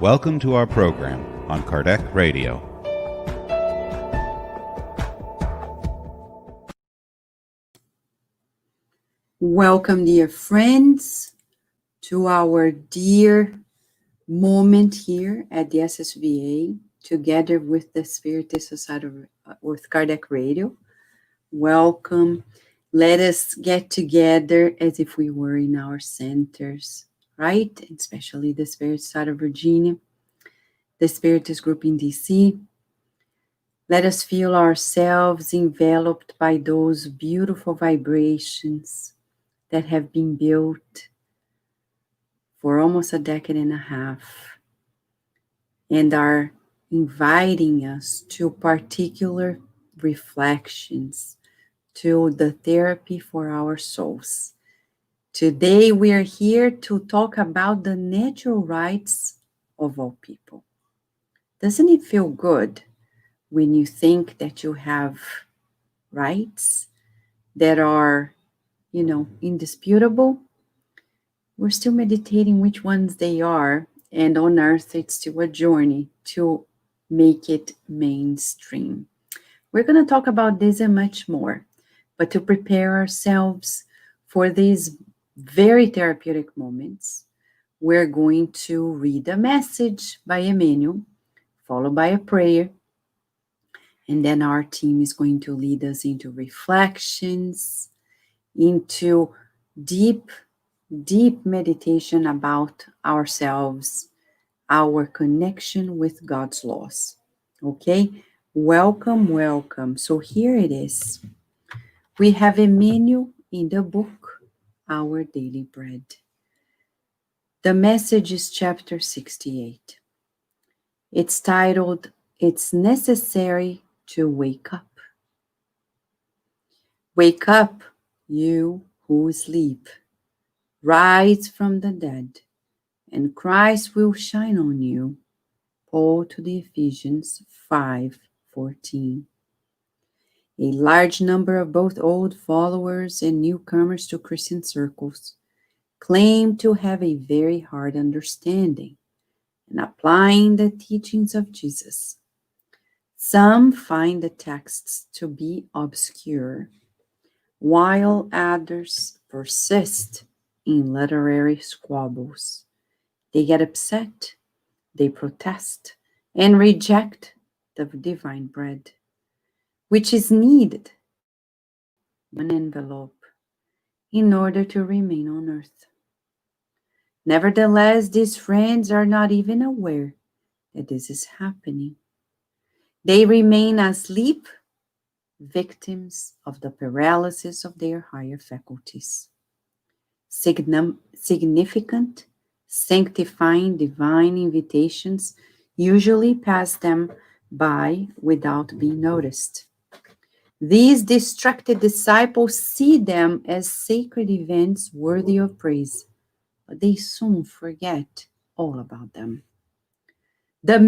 Welcome to our program on Kardec Radio. Welcome, dear friends, to our dear moment here at the SSVA, together with the Spiritist Society with Kardec Radio. Welcome. Let us get together as if we were in our centers, right? Especially the Spirit Society of Virginia, the Spiritist group in DC. Let us feel ourselves enveloped by those beautiful vibrations that have been built for almost a decade and a half and are inviting us to particular reflections, to the therapy for our souls. Today we are here to talk about the natural rights of all people. Doesn't it feel good when you think that you have rights that are, indisputable? We're still meditating which ones they are, and on earth it's still a journey to make it mainstream. We're going to talk about this and much more, but to prepare ourselves for these very therapeutic moments, we're going to read a message by Emmanuel, followed by a prayer, and then our team is going to lead us into reflections, into deep meditation about ourselves, our connection with God's laws. Okay? Welcome. So here it is. We have Emmanuel in the book, Our Daily Bread. The message is chapter 68. It's titled, It's Necessary to Wake Up. Wake up, you who sleep. Rise from the dead, and Christ will shine on you. Paul to the Ephesians 5:14. A large number of both old followers and newcomers to Christian circles claim to have a very hard understanding and applying the teachings of Jesus. Some find the texts to be obscure, while others persist in literary squabbles. They get upset, they protest, and reject the divine bread, which is needed in an envelope in order to remain on earth. Nevertheless, these friends are not even aware that this is happening. They remain asleep, victims of the paralysis of their higher faculties. Significant, sanctifying divine invitations usually pass them by without being noticed. These distracted disciples see them as sacred events worthy of praise, but they soon forget all about them. The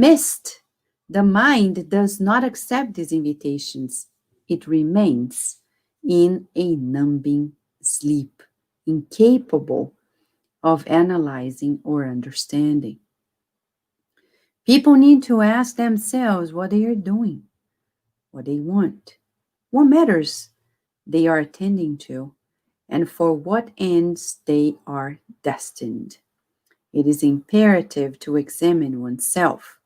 mind does not accept these invitations. It remains in a numbing sleep, incapable of analyzing or understanding. People need to ask themselves what they are doing, what they want, what matters they are attending to, and for what ends they are destined. It is imperative to examine oneself,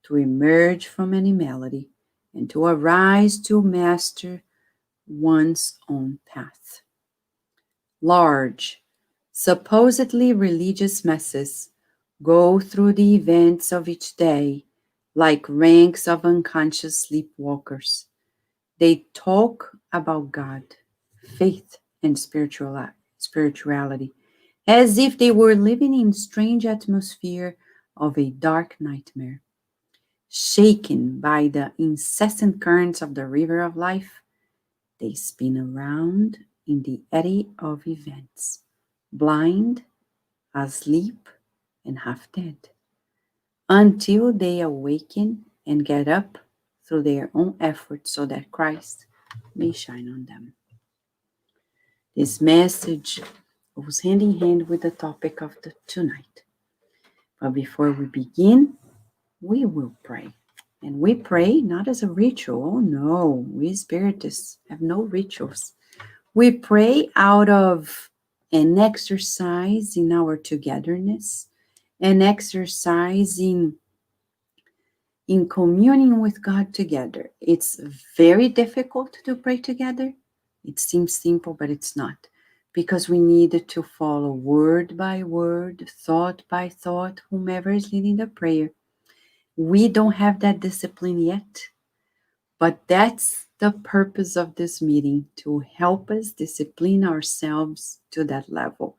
to emerge from animality, and to arise to master one's own path. Large, supposedly religious masses go through the events of each day like ranks of unconscious sleepwalkers. They talk about God, faith, and spirituality as if they were living in strange atmosphere of a dark nightmare. Shaken by the incessant currents of the river of life, they spin around in the eddy of events, blind, asleep, and half dead, until they awaken and get up through their own efforts so that Christ may shine on them. This message goes hand in hand with the topic of tonight. But before we begin, we will pray. And we pray not as a ritual. Oh no, we Spiritists have no rituals. We pray out of an exercise in our togetherness, an exercise in communing with God together. It's very difficult to pray together. It seems simple, but it's not. Because we need to follow word by word, thought by thought, whomever is leading the prayer. We don't have that discipline yet, but that's the purpose of this meeting, to help us discipline ourselves to that level.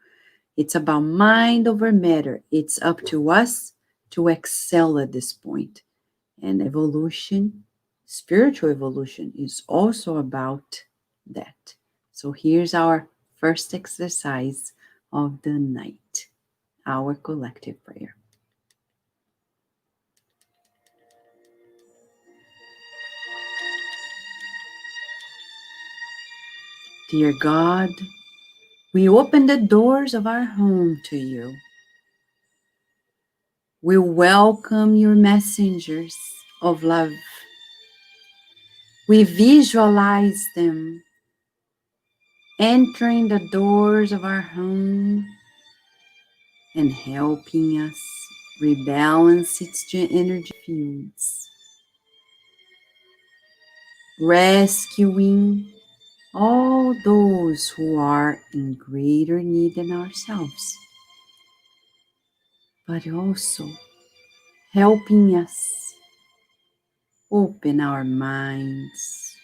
It's about mind over matter. It's up to us to excel at this point. And evolution, spiritual evolution, is also about that. So here's our first exercise of the night, our collective prayer. Dear God, we open the doors of our home to you. We welcome your messengers of love. We visualize them entering the doors of our home and helping us rebalance its energy fields, rescuing all those who are in greater need than ourselves, but also helping us open our minds,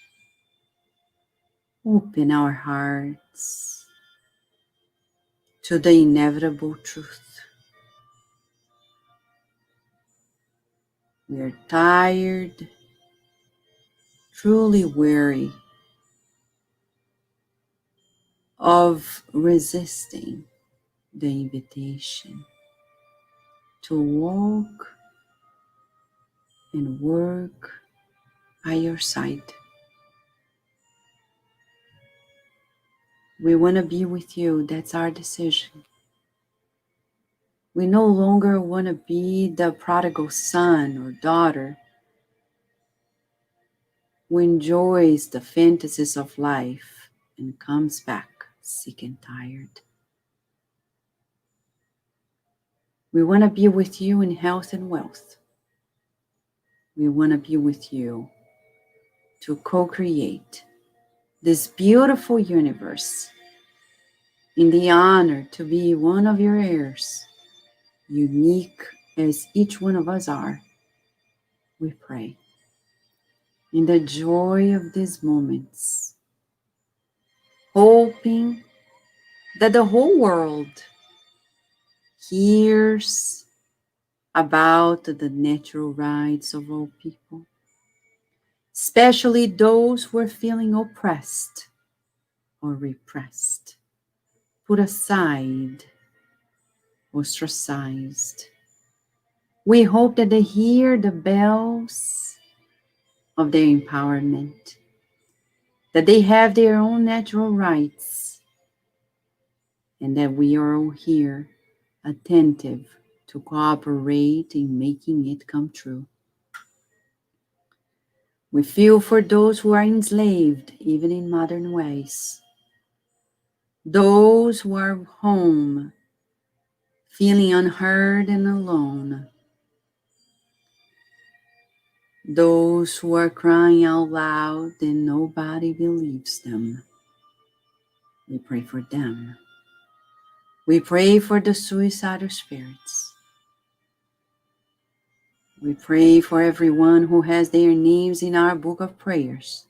open our hearts to the inevitable truth. We are tired, truly weary of resisting the invitation to walk and work by your side. We want to be with you. That's our decision. We no longer want to be the prodigal son or daughter who enjoys the fantasies of life and comes back sick and tired. We want to be with you in health and wealth. We want to be with you to co-create this beautiful universe in the honor to be one of your heirs, unique as each one of us are. We pray in the joy of these moments, hoping that the whole world hears about the natural rights of all people, especially those who are feeling oppressed or repressed, put aside, ostracized. We hope that they hear the bells of their empowerment, that they have their own natural rights, and that we are all here attentive to cooperate in making it come true. We feel for those who are enslaved, even in modern ways, those who are home, feeling unheard and alone, those who are crying out loud and nobody believes them. We pray for them. We pray for the suicidal spirits. We pray for everyone who has their names in our book of prayers,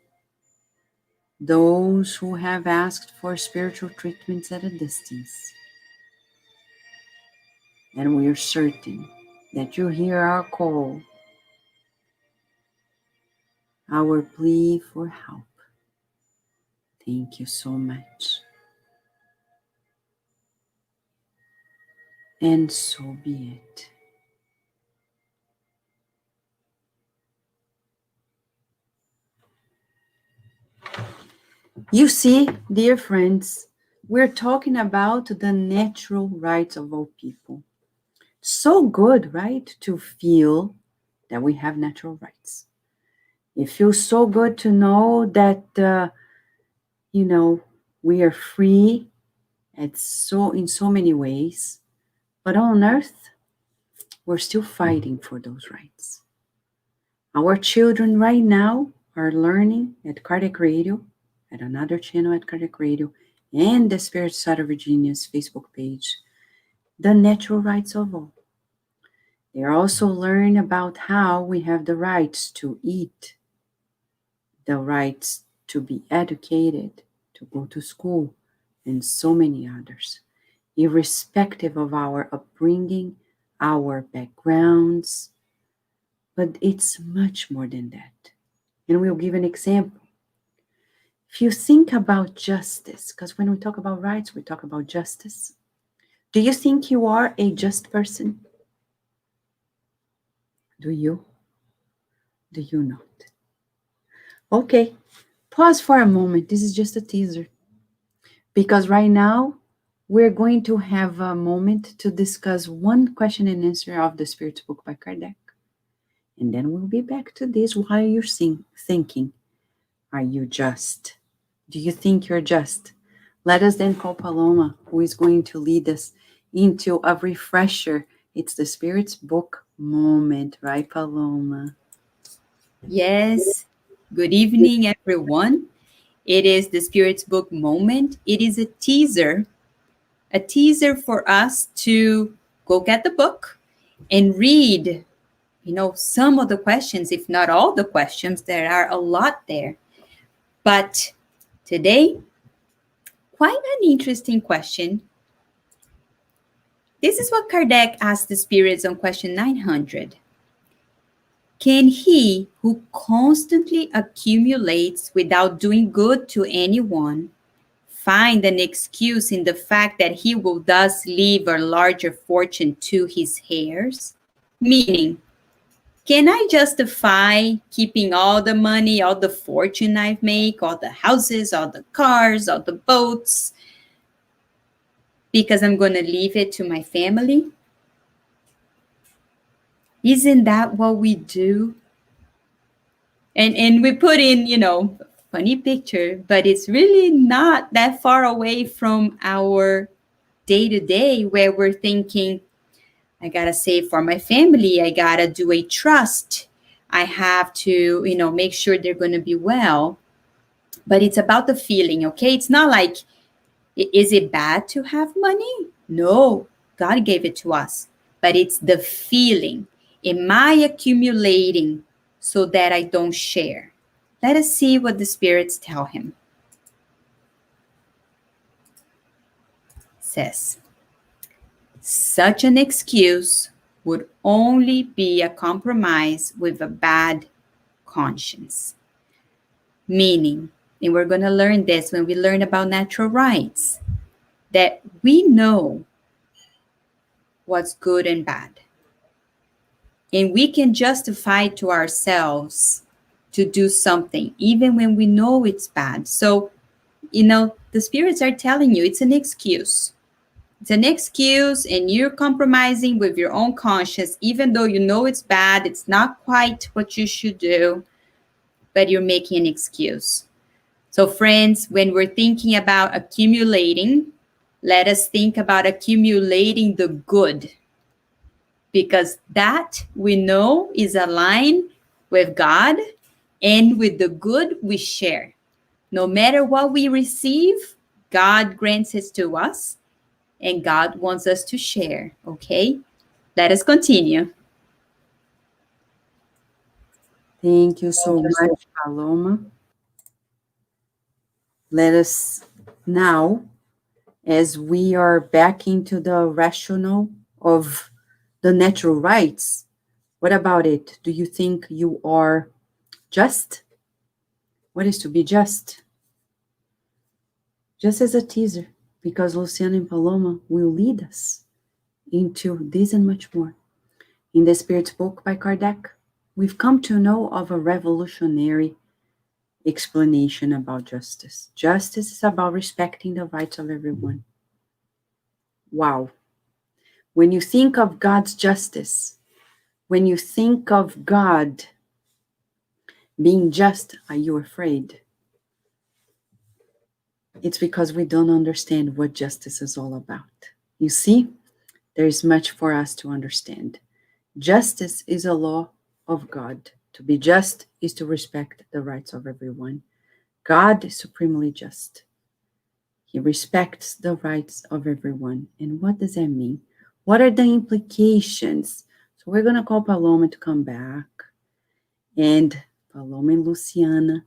those who have asked for spiritual treatments at a distance. And we are certain that you hear our call, our plea for help. Thank you so much. And so be it. You see, dear friends, we're talking about the natural rights of all people. So good, right? To feel that we have natural rights. It feels so good to know that, we are free in so many ways. But on earth, we're still fighting for those rights. Our children right now are learning at Cardiac Radio, at another channel at Cardiac Radio, and the Spiritist out of Virginia's Facebook page, the natural rights of all. They also learn about how we have the rights to eat, the rights to be educated, to go to school, and so many others, irrespective of our upbringing, our backgrounds. But it's much more than that. And we'll give an example. If you think about justice, because when we talk about rights, we talk about justice. Do you think you are a just person? Do you? Do you not? Okay, pause for a moment. This is just a teaser. Because right now, we're going to have a moment to discuss one question and answer of the Spirit's book by Kardec. And then we'll be back to this while you're thinking, are you just? Do you think you're just? Let us then call Paloma, who is going to lead us into a refresher. It's the Spirit's book moment, right, Paloma? Yes. Good evening, everyone. It is the Spirit's book moment. It is a teaser for us to go get the book and read, some of the questions, if not all the questions. There are a lot there. But today, quite an interesting question. This is what Kardec asked the spirits on question 900. Can he who constantly accumulates without doing good to anyone find an excuse in the fact that he will thus leave a larger fortune to his heirs? Meaning, can I justify keeping all the money, all the fortune I've made, all the houses, all the cars, all the boats, because I'm going to leave it to my family? Isn't that what we do? And we put in, funny picture, but it's really not that far away from our day-to-day where we're thinking, I got to save for my family. I got to do a trust. I have to, make sure they're going to be well. But it's about the feeling, okay? It's not like, is it bad to have money? No, God gave it to us. But it's the feeling. Am I accumulating so that I don't share? Let us see what the spirits tell him. It says, such an excuse would only be a compromise with a bad conscience. Meaning, and we're going to learn this when we learn about natural rights, that we know what's good and bad. And we can justify to ourselves to do something, even when we know it's bad. So, the spirits are telling you it's an excuse. It's an excuse, and you're compromising with your own conscience, even though you know it's bad, it's not quite what you should do, but you're making an excuse. So, friends, when we're thinking about accumulating, let us think about accumulating the good, because that we know is aligned with God and with the good we share. No matter what we receive, God grants it to us, and God wants us to share, okay? Let us continue. Thank you so much, Paloma. Let us now, as we are back into the rationale of the natural rights, what about it? Do you think you are just? What is to be just? Just as a teaser, because Luciana and Paloma will lead us into this and much more. In the Spirit's book by Kardec, we've come to know of a revolutionary explanation about justice. Justice is about respecting the rights of everyone. Wow. When you think of God's justice, when you think of God being just, are you afraid? It's because we don't understand what justice is all about. You see, there is much for us to understand. Justice is a law of God. To be just is to respect the rights of everyone. God is supremely just. He respects the rights of everyone. And what does that mean? What are the implications? So we're going to call Paloma to come back. And Paloma and Luciana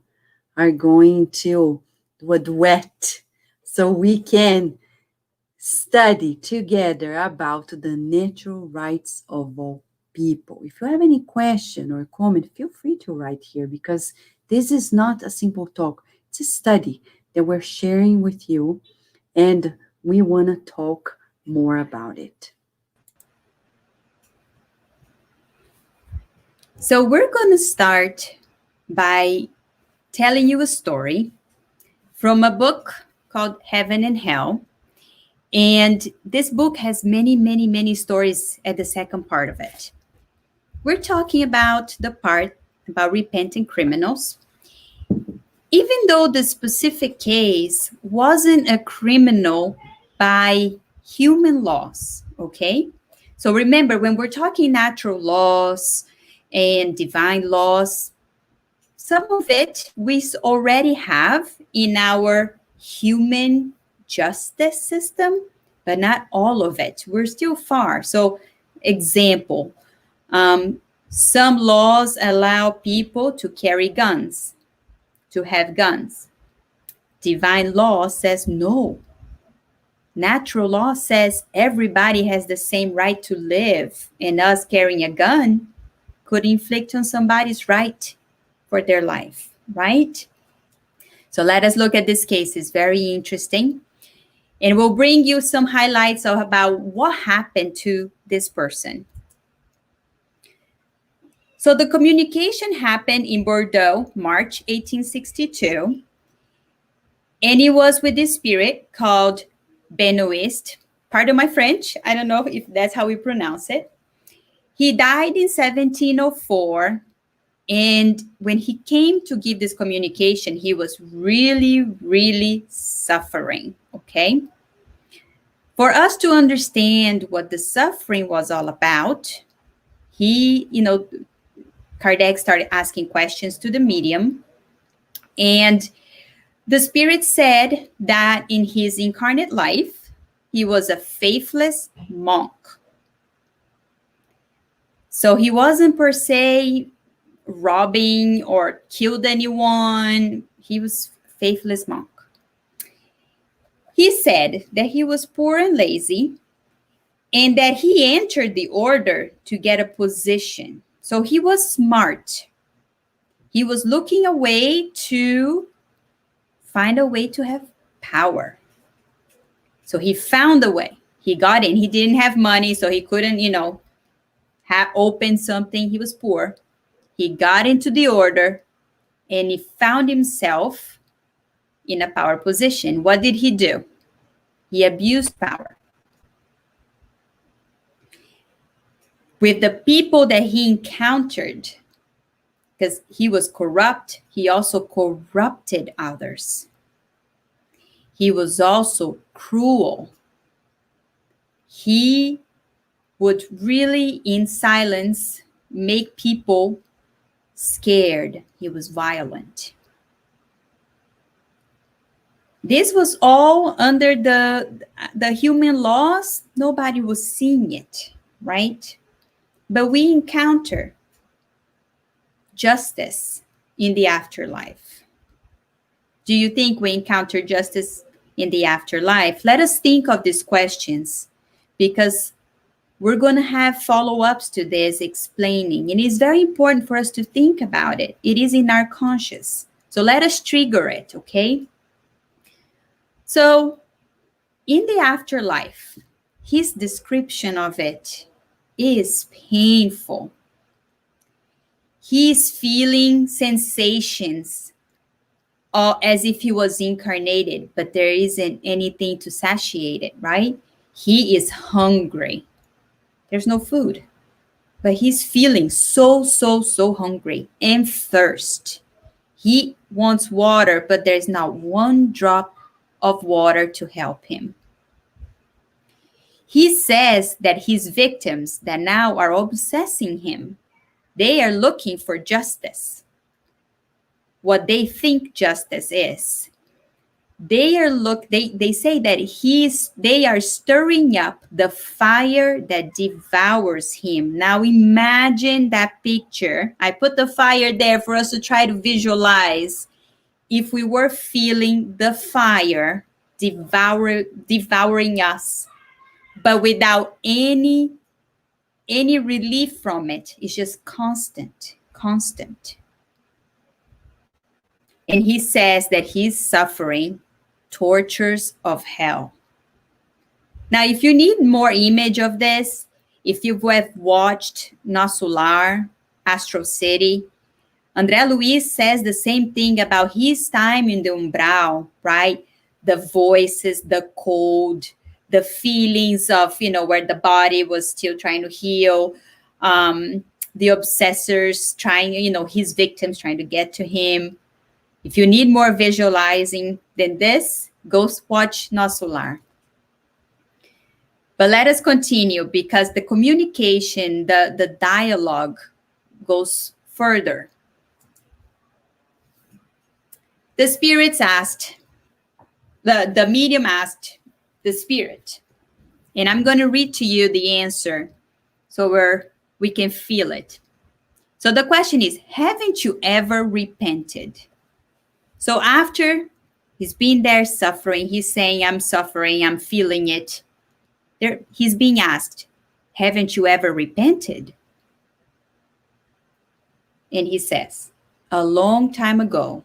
are going to do a duet so we can study together about the natural rights of all people. If you have any question or comment, feel free to write here, because this is not a simple talk. It's a study that we're sharing with you, and we want to talk more about it. So we're going to start by telling you a story from a book called Heaven and Hell. And this book has many, many, many stories at the second part of it. We're talking about the part about repentant criminals. Even though the specific case wasn't a criminal by human laws, okay? So remember, when we're talking natural laws and divine laws, some of it we already have in our human justice system, but not all of it. We're still far. So, example, some laws allow people to carry guns, to have guns. Divine law says no. Natural law says everybody has the same right to live, and us carrying a gun could inflict on somebody's right for their life, right? So let us look at this case. It's very interesting. And we'll bring you some highlights of about what happened to this person. So the communication happened in Bordeaux, March 1862. And it was with this spirit called Benoist. Pardon my French. I don't know if that's how we pronounce it. He died in 1704. And when he came to give this communication, he was really, really suffering, okay? For us to understand what the suffering was all about, Kardec started asking questions to the medium. And the spirit said that in his incarnate life, he was a faithless monk. So he wasn't per se robbing or killed anyone. He was a faithless monk. He said that he was poor and lazy, and that he entered the order to get a position. So he was smart. He was looking a way to find a way to have power. So he found a way. He got in. He didn't have money, so he couldn't, open something. He was poor. He got into the order, and he found himself in a power position. What did he do? He abused power. With the people that he encountered, because he was corrupt, he also corrupted others. He was also cruel. He would really, in silence, make people scared. He was violent. This was all under the human laws. Nobody was seeing it, right? But we encounter justice in the afterlife. Do you think we encounter justice in the afterlife? Let us think of these questions, because we're going to have follow-ups to this explaining. And it's very important for us to think about it. It is in our conscious. So let us trigger it, okay? So in the afterlife, his description of it is painful. He's feeling sensations as if he was incarnated, but there isn't anything to satiate it, right? He is hungry. There's no food. But he's feeling so hungry and thirst. He wants water, but there's not one drop of water to help him. He says that his victims that now are obsessing him, they are looking for justice. What they think justice is. They say that they are stirring up the fire that devours him. Now imagine that picture. I put the fire there for us to try to visualize if we were feeling the fire devouring us, but without any relief from it. It's just constant. And he says that he's suffering tortures of hell. Now, if you need more image of this, if you have watched Nosso Lar, Astro City, André Luiz says the same thing about his time in the umbral, right? The voices, the cold, the feelings of, where the body was still trying to heal, the obsessors trying, his victims trying to get to him. If you need more visualizing than this, go watch Nosso Lar. But let us continue, because the communication, the dialogue goes further. The spirits asked, the medium asked the spirit, and I'm going to read to you the answer so we can feel it. So the question is, haven't you ever repented? So after he's been there suffering, he's saying, I'm suffering, I'm feeling it. He's being asked, haven't you ever repented? And he says, a long time ago,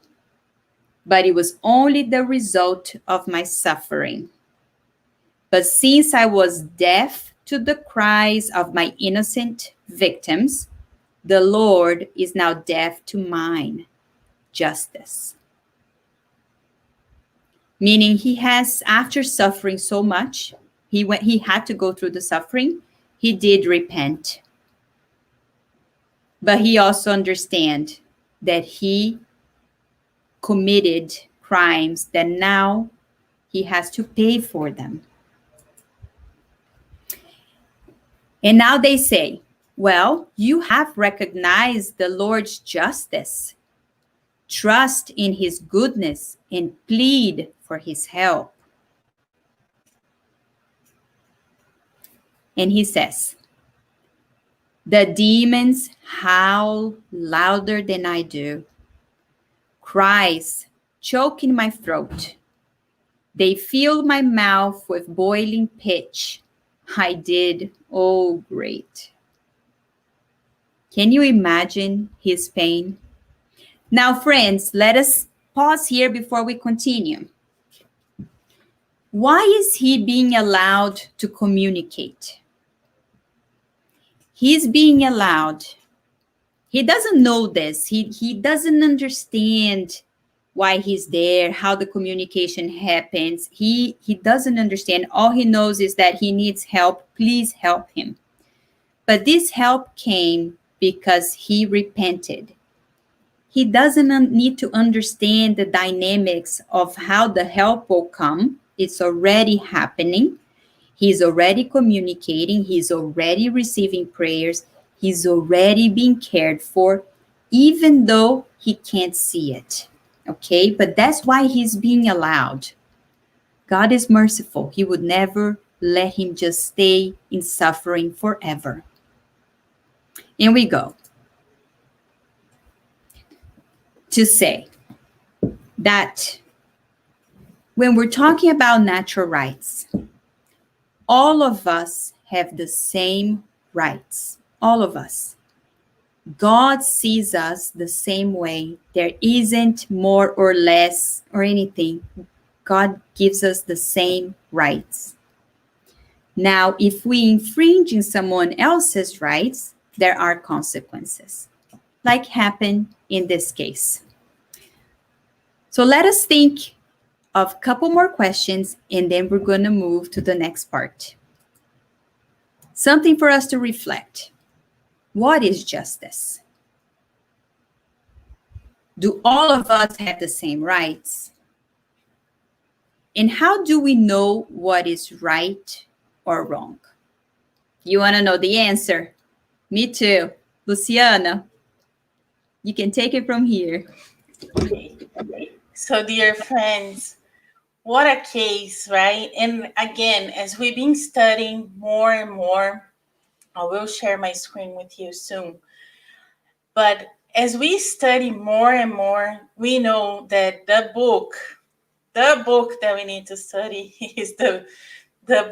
but it was only the result of my suffering. But since I was deaf to the cries of my innocent victims, the Lord is now deaf to mine justice. Meaning he has, after suffering so much, he had to go through the suffering, he did repent. But he also understands that he committed crimes that now he has to pay for them. And now they say, well, you have recognized the Lord's justice. Trust in his goodness and plead for his help. And he says, the demons howl louder than I do. Cries choke in my throat. They fill my mouth with boiling pitch. I did, oh great. Can you imagine his pain? Now, friends, let us pause here before we continue. Why is he being allowed to communicate? He's being allowed. He doesn't know this. He doesn't understand why he's there, how the communication happens. He doesn't understand. All he knows is that he needs help. Please help him. But this help came because he repented. He doesn't need to understand the dynamics of how the help will come. It's already happening. He's already communicating. He's already receiving prayers. He's already being cared for, even though he can't see it. Okay? But that's why he's being allowed. God is merciful. He would never let him just stay in suffering forever. And we go to say that when we're talking about natural rights, all of us have the same rights. All of us. God sees us the same way. There isn't more or less or anything. God gives us the same rights. Now, if we infringe in someone else's rights, there are consequences, like happened in this case. So let us think of a couple more questions, and then we're going to move to the next part. Something for us to reflect. What is justice? Do all of us have the same rights? And how do we know what is right or wrong? You want to know the answer? Me too. Luciana, you can take it from here. Okay. So, dear friends, what a case, right? And again, as we've been studying more and more, I will share my screen with you soon. But as we study more and more, we know that the book that we need to study is the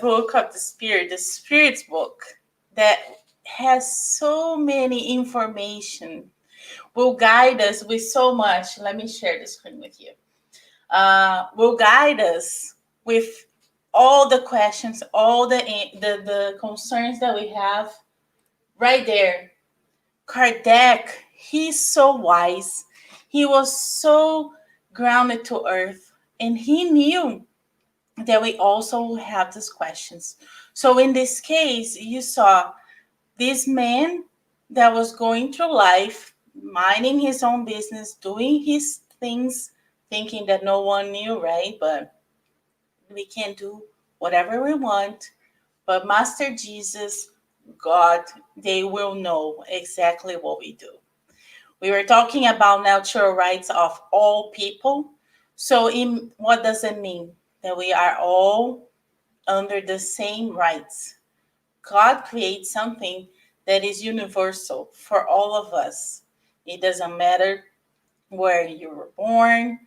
book of the Spirit, the Spirit's book, that has so many information, will guide us with so much. Let me share the screen with you. Will guide us with all the questions, all the concerns that we have right there. Kardec, he's so wise. He was so grounded to earth, and he knew that we also have these questions. So in this case, you saw this man that was going through life, minding his own business, doing his things, thinking that no one knew, right? But we can do whatever we want. But Master Jesus, God, they will know exactly what we do. We were talking about natural rights of all people. So what does it mean? That we are all under the same rights. God creates something that is universal for all of us. It doesn't matter where you were born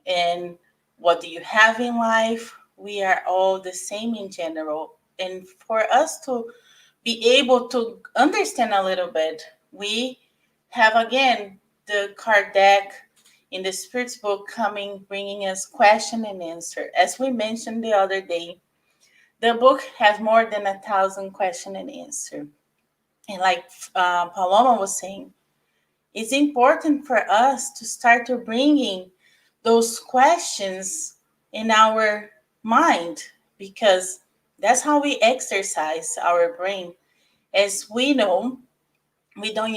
and what do you have in life. We are all the same in general. And for us to be able to understand a little bit, we have again the Kardec in the Spirit's book coming, bringing us question and answer. As we mentioned the other day, the book has more than 1,000 question and answer. And like Paloma was saying, it's important for us to start to bringing those questions in our mind, because that's how we exercise our brain. As we know, we don't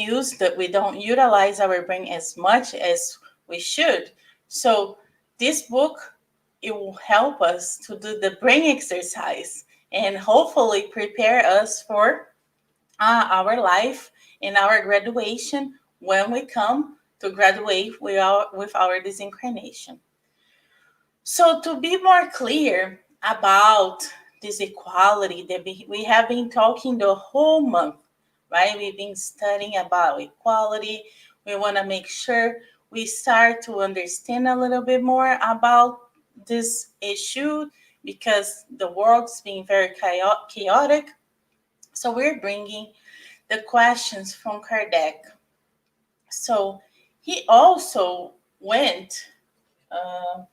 utilize our brain as much as we should. So this book, it will help us to do the brain exercise and hopefully prepare us for our life and our graduation when we come to graduate with our disincarnation. So to be more clear about this equality that we have been talking the whole month, right? We've been studying about equality. We want to make sure we start to understand a little bit more about this issue, because the world's being very chaotic. So we're bringing the questions from Kardec. So he also went, uh,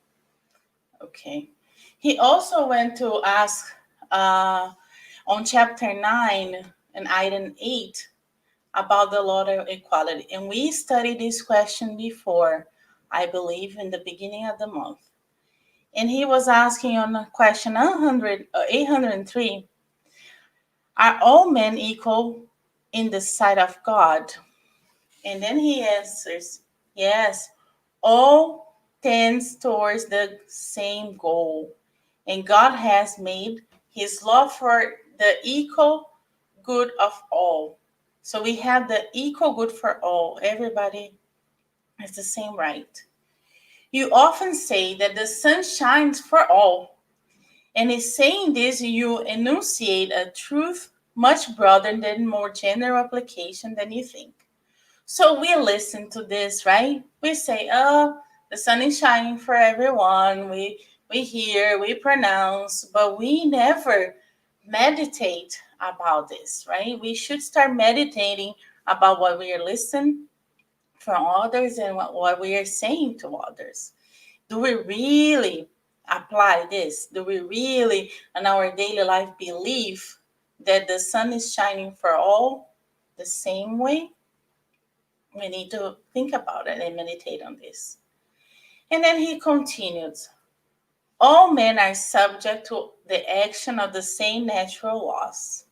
okay, he also went to ask on chapter 9 and item 8 about the law of equality. And we studied this question before, I believe, in the beginning of the month. And he was asking on question 803, are all men equal in the sight of God? And then he answers, yes, all tends towards the same goal. And God has made his law for the equal good of all. So we have the equal good for all. Everybody has the same right. You often say that the sun shines for all. And in saying this, you enunciate a truth much broader than more general application than you think. So we listen to this, right? We say, oh, the sun is shining for everyone. We hear, we pronounce, but we never meditate about this, right? We should start meditating about what we are listening from others and what we are saying to others. Do we really apply this? Do we really, in our daily life, believe that the sun is shining for all the same way? We need to think about it and meditate on this. And then he continues, all men are subject to the action of the same natural laws.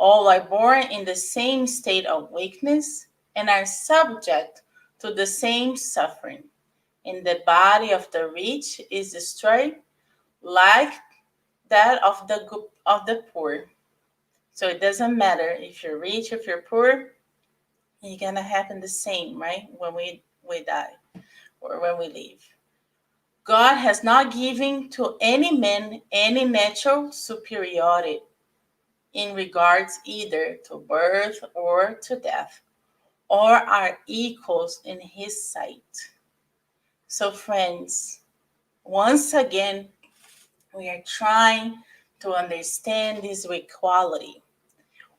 All are born in the same state of weakness and are subject to the same suffering. And the body of the rich is destroyed like that of the poor. So it doesn't matter if you're rich, if you're poor, it's gonna happen the same, right? When we die or when we leave. God has not given to any man any natural superiority in regards either to birth or to death, or are equals in his sight. So, friends, once again, we are trying to understand this equality.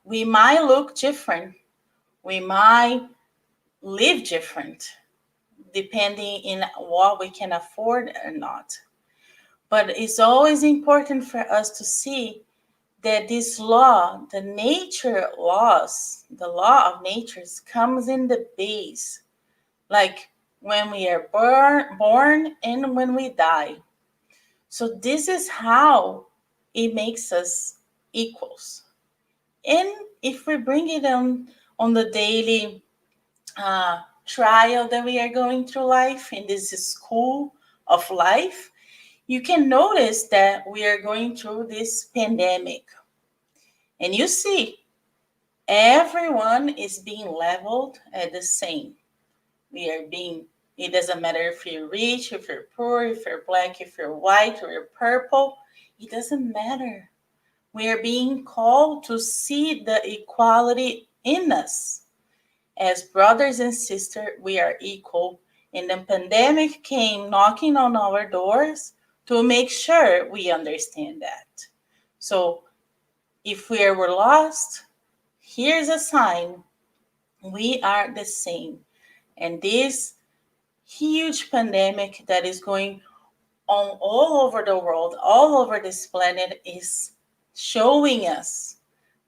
We might look different, we might live different, depending in what we can afford or not. But it's always important for us to see that this law, the nature laws, the law of nature comes in the base, like when we are born and when we die. So this is how it makes us equals. And if we bring it on the daily trial that we are going through life in this school of life, you can notice that we are going through this pandemic. And you see, everyone is being leveled at the same. It doesn't matter if you're rich, if you're poor, if you're black, if you're white, or you're purple. It doesn't matter. We are being called to see the equality in us. As brothers and sisters, we are equal. And the pandemic came knocking on our doors to make sure we understand that. So if we were lost, here's a sign. We are the same. And this huge pandemic that is going on all over the world, all over this planet, is showing us,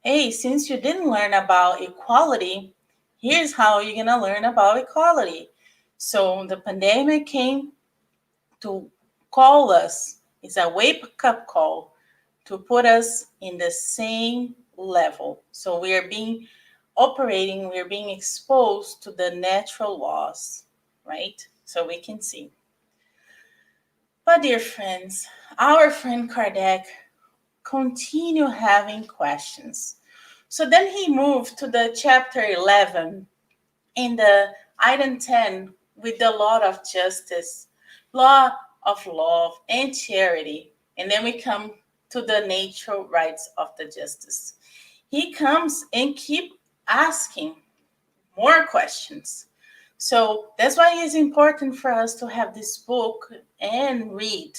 hey, since you didn't learn about equality, here's how you're going to learn about equality. So the pandemic came to call us, it's a wake-up call to put us in the same level. So we are being exposed to the natural laws, right? So we can see. But dear friends, our friend Kardec continue having questions. So then he moved to the chapter 11 in the item 10 with the law of justice, law of love and charity. And then we come to the natural rights of the justice. He comes and keep asking more questions. So that's why it's important for us to have this book and read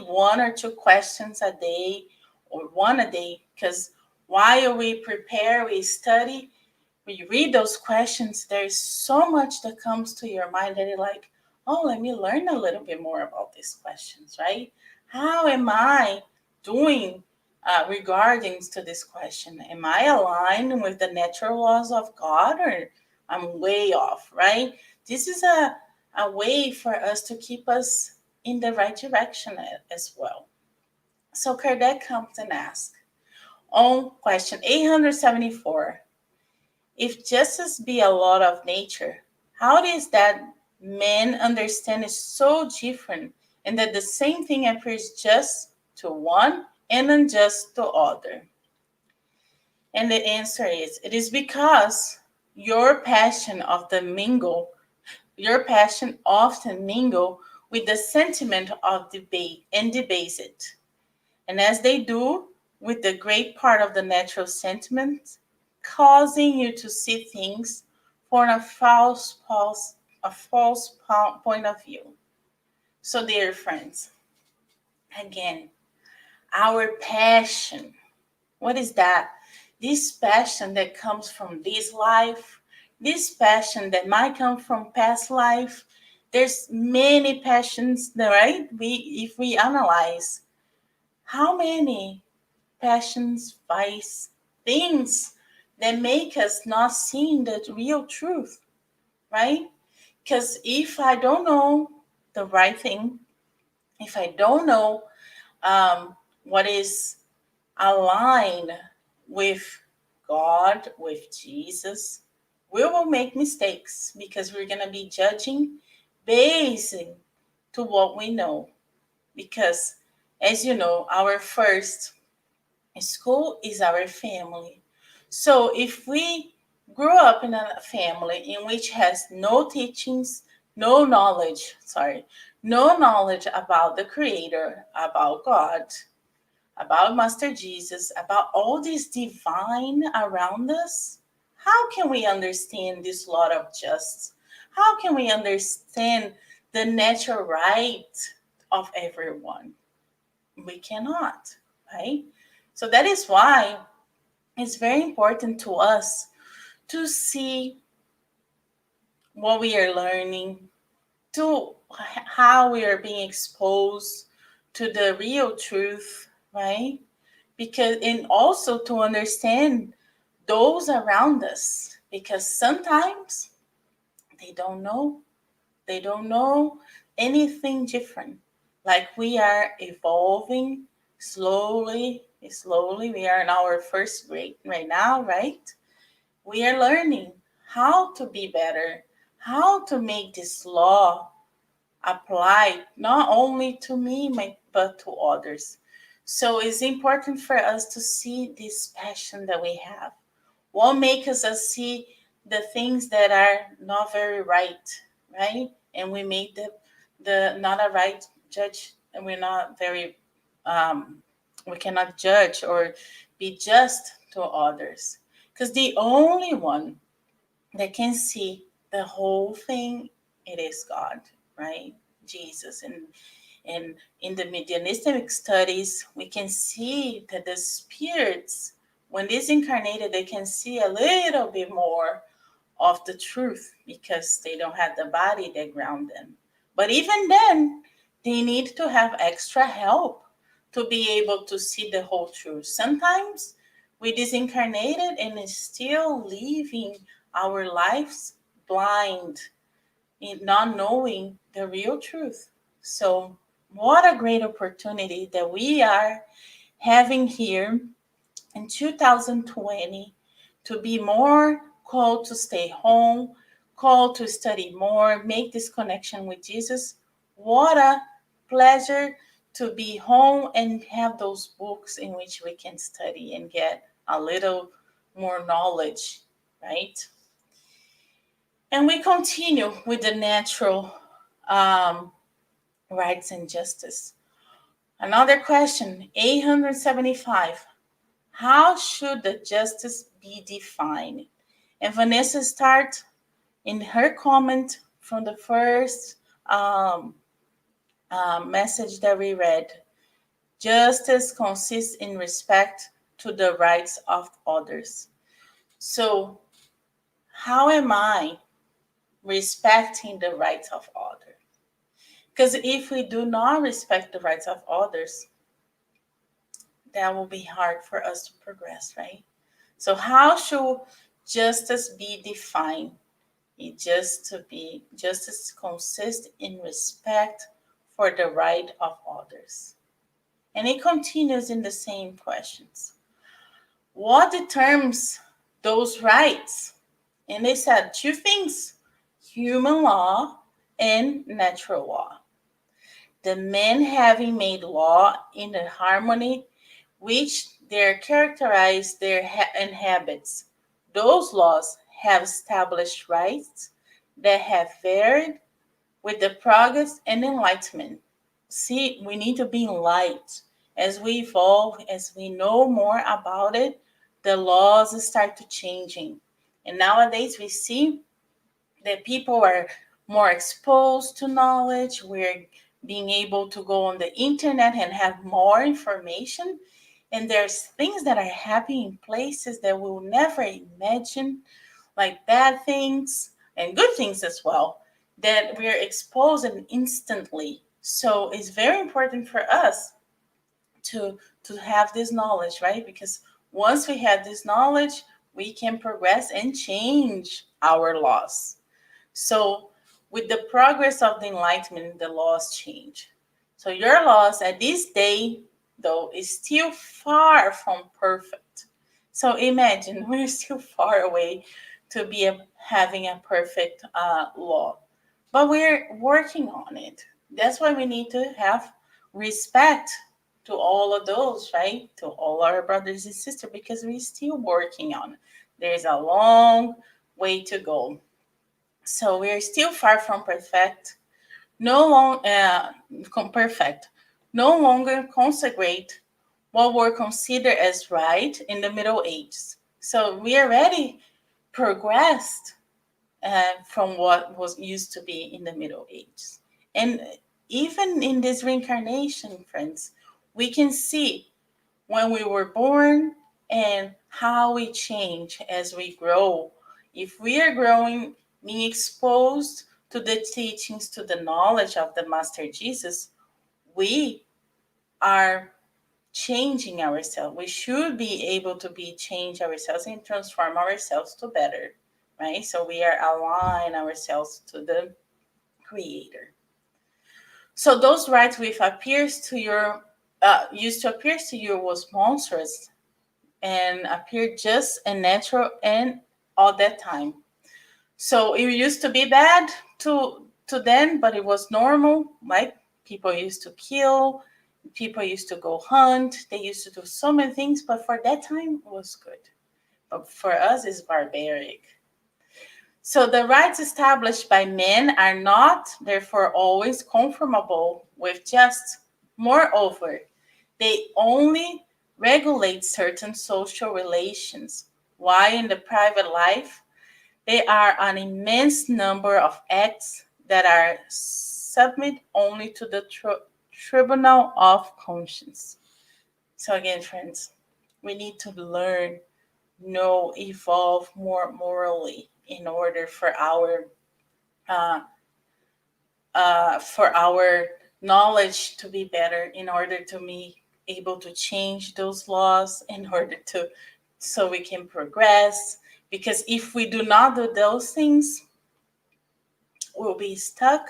one or two questions a day or one a day, because while we prepare, we study, we read those questions, there's so much that comes to your mind that you're like, oh, let me learn a little bit more about these questions, right? How am I doing regarding to this question? Am I aligned with the natural laws of God, or I'm way off, right? This is a way for us to keep us in the right direction as well. So Kardec comes and asks, on question 874, if justice be a law of nature, how is that men understand is so different, and that the same thing appears just to one and unjust to other? And the answer is, it is because your passion often mingle with the sentiment of debate and debase it. And as they do with the great part of the natural sentiment, causing you to see things from a false point of view. So, dear friends, again, our passion, what is that? This passion that comes from this life, this passion that might come from past life. There's many passions, right? If we analyze, how many passions, vice, things that make us not seeing the real truth, right? Because if I don't know the right thing, if I don't know what is aligned with God, with Jesus, we will make mistakes because we're going to be judging based to what we know. Because, as you know, our first school is our family. So if we grew up in a family in which has no teachings, no knowledge about the Creator, about God, about Master Jesus, about all this divine around us, how can we understand this lot of justice? How can we understand the natural right of everyone? We cannot, right? So that is why it's very important to us to see what we are learning, to how we are being exposed to the real truth, right? Because, and also to understand those around us, because sometimes they don't know. They don't know anything different. Like we are evolving slowly, slowly. We are in our first grade right now, right? We are learning how to be better, how to make this law apply not only to me, but to others. So it's important for us to see this passion that we have. What makes us see the things that are not very right, right? And we make the not a right judge, and we're not very we cannot judge or be just to others. Because the only one that can see the whole thing, it is God, right? Jesus. And in the mediumistic studies, we can see that the spirits, when disincarnated, they can see a little bit more of the truth because they don't have the body that ground them. But even then, they need to have extra help to be able to see the whole truth. Sometimes we disincarnated and is still living our lives blind, in not knowing the real truth. So what a great opportunity that we are having here in 2020 to be more called to stay home, called to study more, make this connection with Jesus. What a pleasure to be home and have those books in which we can study and get a little more knowledge, right? And we continue with the natural rights and justice. Another question, 875. How should the justice be defined? And Vanessa starts in her comment from the first message that we read. Justice consists in respect to the rights of others. So, how am I respecting the rights of others? Because if we do not respect the rights of others, that will be hard for us to progress, right? So how should justice be defined? Justice consists in respect for the right of others. And it continues in the same questions. What determines those rights? And they said two things: human law and natural law. The men having made law in the harmony which they characterize their habits. Those laws have established rights that have varied with the progress and enlightenment. See, we need to be enlightened. As we evolve, as we know more about it, the laws start to changing. And nowadays we see that people are more exposed to knowledge. We're being able to go on the internet and have more information. And there's things that are happening in places that we'll never imagine, like bad things and good things as well, that we're exposed instantly. So it's very important for us to have this knowledge, right? Because once we have this knowledge, we can progress and change our laws. So with the progress of the Enlightenment, the laws change. So your laws at this day, though, is still far from perfect. So imagine we're still far away to be having a perfect law, but we're working on it. That's why we need to have respect to all of those, right? To all our brothers and sisters, because we're still working on it. There's a long way to go. So we're still far from perfect. Perfect. No longer consecrate what were considered as right in the Middle Ages. So we already progressed from what was used to be in the Middle Ages. And even in this reincarnation, friends, we can see when we were born and how we change as we grow. If we are growing, being exposed to the teachings, to the knowledge of the Master Jesus, we are changing ourselves. We should be able to be change ourselves and transform ourselves to better, right? So we are align ourselves to the Creator. So those rights which appears to your used to appear to you was monstrous and appeared just and natural and all that time. So it used to be bad to then, but it was normal. Like people used to kill, people used to go hunt, they used to do so many things, but for that time it was good. But for us it's barbaric. So the rights established by men are not therefore always conformable with just. Moreover, they only regulate certain social relations, while in the private life there are an immense number of acts that are submit only to the tribunal of conscience. So again, friends, we need to learn, know, evolve more morally in order uh, for our knowledge to be better, in order to be able to change those laws, in order to so we can progress. Because if we do not do those things, we'll be stuck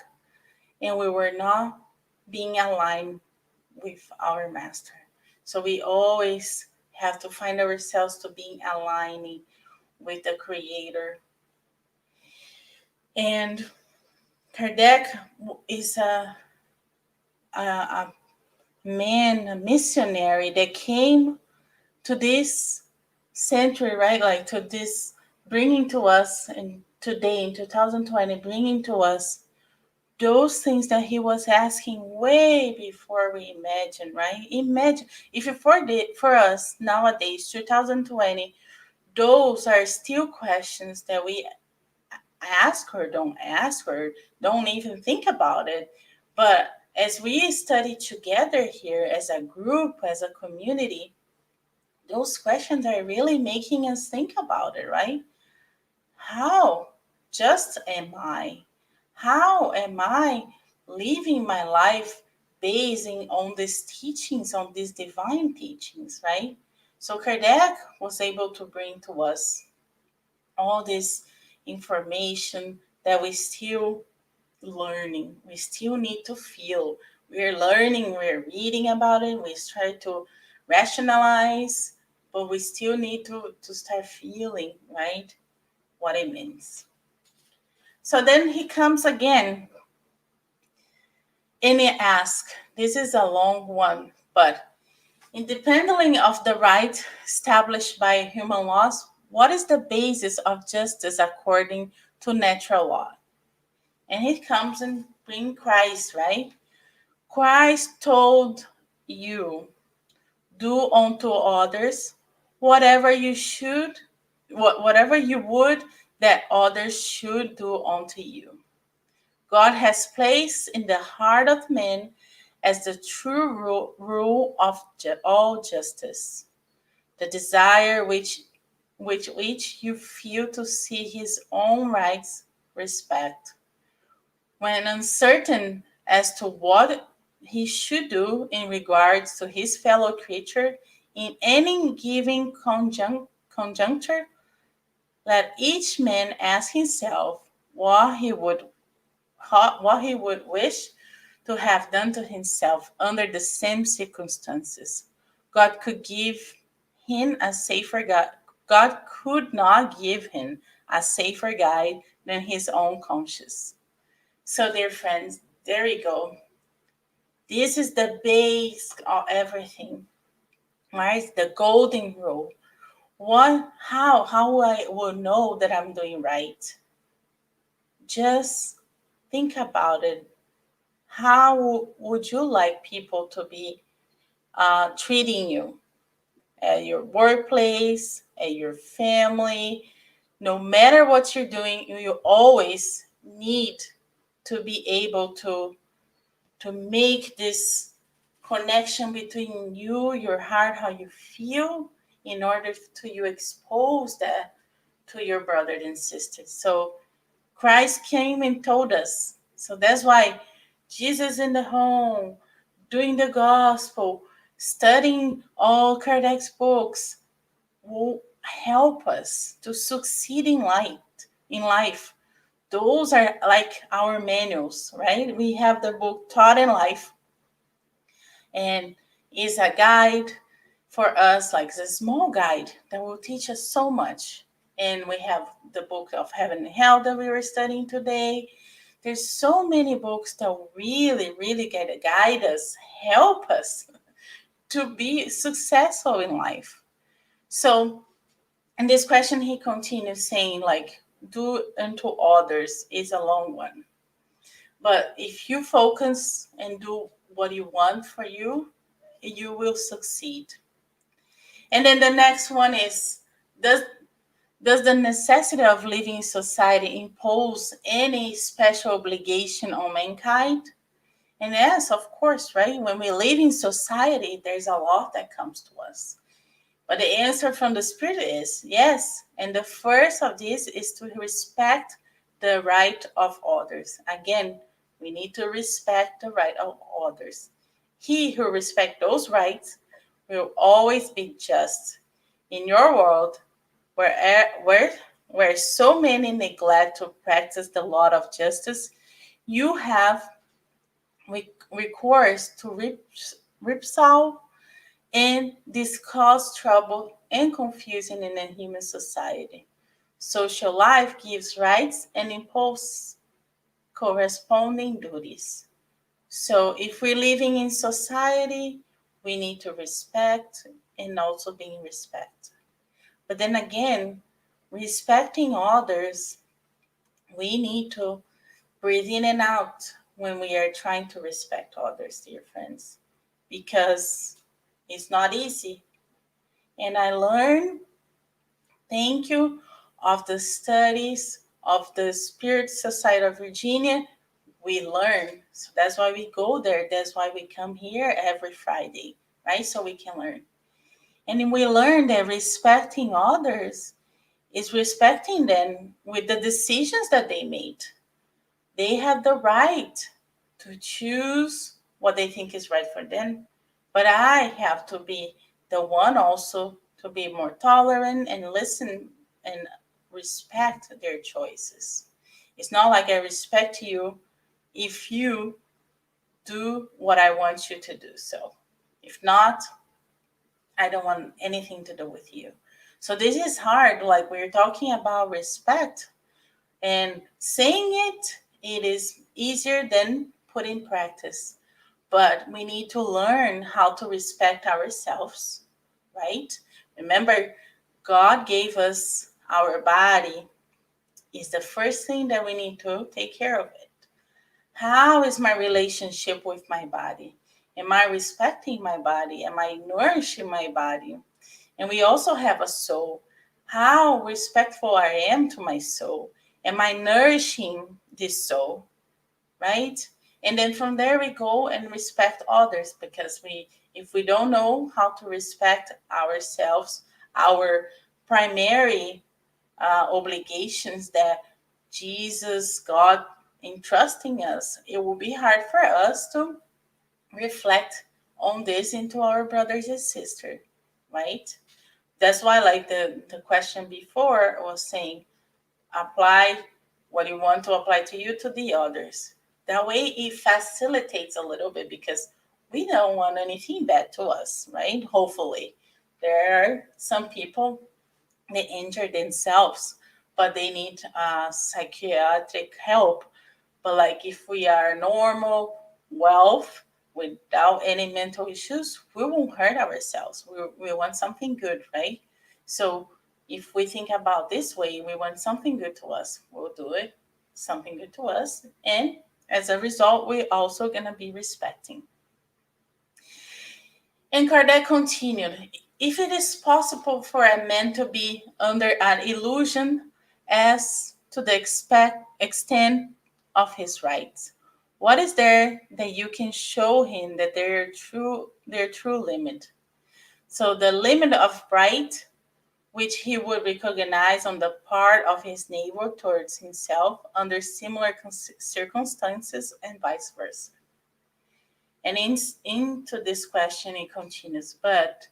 and we were not being aligned with our master. So we always have to find ourselves to being aligning with the Creator. And Kardec is a man, a missionary that came to this century, right? Like to this, bringing to us, and today in 2020, bringing to us those things that he was asking way before we imagine, right? Imagine if for us nowadays, 2020, those are still questions that we ask or don't even think about it. But as we study together here as a group, as a community, those questions are really making us think about it, right? How just am I? How am I living my life basing on these teachings, on these divine teachings, right? So Kardec was able to bring to us all this information that we still learning. We still need to feel. We're learning, we're reading about it, we try to rationalize, but we still need to start feeling, right, what it means. So then he comes again and he asks, this is a long one, but independently of the right established by human laws, what is the basis of justice according to natural law? And he comes and bring Christ, right? Christ told you, do unto others whatever you should, whatever you would that others should do unto you. God has placed in the heart of men as the true rule of all justice, the desire which you feel to see his own rights respect. When uncertain as to what he should do in regards to his fellow creature in any given conjuncture, let each man ask himself what he would wish to have done to himself under the same circumstances. God could give him a safer God could not give him a safer guide than his own conscience. So, dear friends, there we go. This is the base of everything, right? The golden rule. How I will know that I'm doing right? Just think about it. How would you like people to be treating you at your workplace, at your family? No matter what you're doing, you always need to be able to make this connection between you, your heart, how you feel, in order to you expose that to your brothers and sisters. So Christ came and told us. So that's why Jesus in the home, doing the gospel, studying all Kardec's books will help us to succeed in life. Those are like our manuals, right? We have the book Taught in Life, and is a guide for us, like a small guide that will teach us so much. And we have the book of Heaven and Hell that we were studying today. There's so many books that really, really get to guide us, help us to be successful in life. So in this question, he continues saying, like, do unto others is a long one. But if you focus and do what you want for you, you will succeed. And then the next one is, does the necessity of living in society impose any special obligation on mankind? And yes, of course, right? When we live in society, there's a lot that comes to us. But the answer from the Spirit is yes. And the first of this is to respect the right of others. Again, we need to respect the right of others. He who respects those rights will always be just. In your world, where so many neglect to practice the law of justice, you have recourse to reprisal, and this causes trouble and confusion in a human society. Social life gives rights and imposes corresponding duties. So if we're living in society, we need to respect and also being respected. But then again, respecting others, we need to breathe in and out when we are trying to respect others, dear friends, because it's not easy. And I learned, thank you, of the studies of the Spirit Society of Virginia. We learn. So that's why we go there. That's why we come here every Friday, right? So we can learn. And we learn that respecting others is respecting them with the decisions that they made. They have the right to choose what they think is right for them. But I have to be the one also to be more tolerant and listen and respect their choices. It's not like I respect you if you do what I want you to do. So if not, I don't want anything to do with you. So this is hard. Like, we're talking about respect, and saying it is easier than put in practice. But we need to learn how to respect ourselves, right? Remember, God gave us our body. Is the first thing that we need to take care of it. How is my relationship with my body? Am I respecting my body? Am I nourishing my body? And we also have a soul. How respectful I am to my soul. Am I nourishing this soul? Right? And then from there we go and respect others, because if we don't know how to respect ourselves, our primary obligations that Jesus, God, entrusting us, it will be hard for us to reflect on this into our brothers and sisters, right? That's why, like the question before was saying, apply what you want to apply to you to the others. That way it facilitates a little bit, because we don't want anything bad to us, right? Hopefully. There are some people they injure themselves, but they need psychiatric help. But like if we are normal, wealth, without any mental issues, we won't hurt ourselves. We want something good, right? So if we think about this way, we want something good to us, we'll do it, something good to us. And as a result, we're also going to be respecting. And Kardec continued, if it is possible for a man to be under an illusion as to the extent of his rights, what is there that you can show him that their true limit? So the limit of right, which he would recognize on the part of his neighbor towards himself under similar circumstances, and vice versa. And into this question, it continues, but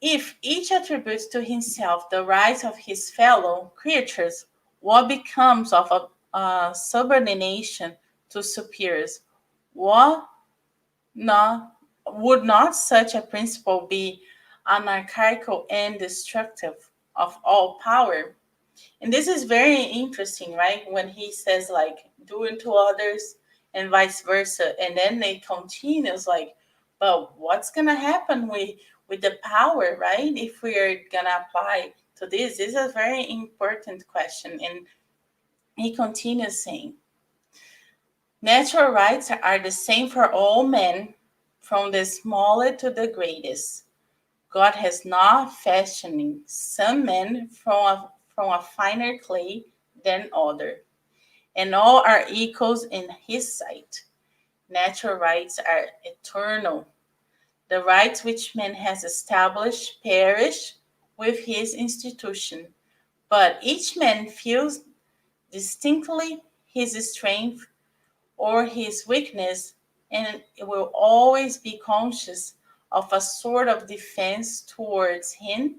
if each attributes to himself the rights of his fellow creatures, what becomes of a subordination to superiors? What not, would not such a principle be anarchical and destructive of all power? And this is very interesting, right? When he says like do unto others and vice versa. And then they continues like, but what's gonna happen with the power, right? If we are gonna apply to this? This is a very important question. And he continues saying, natural rights are the same for all men, from the smallest to the greatest. God has not fashioning some men from a finer clay than other, and all are equals in his sight. Natural rights are eternal. The rights which man has established perish with his institution, but each man feels distinctly his strength or his weakness, and will always be conscious of a sort of defense towards him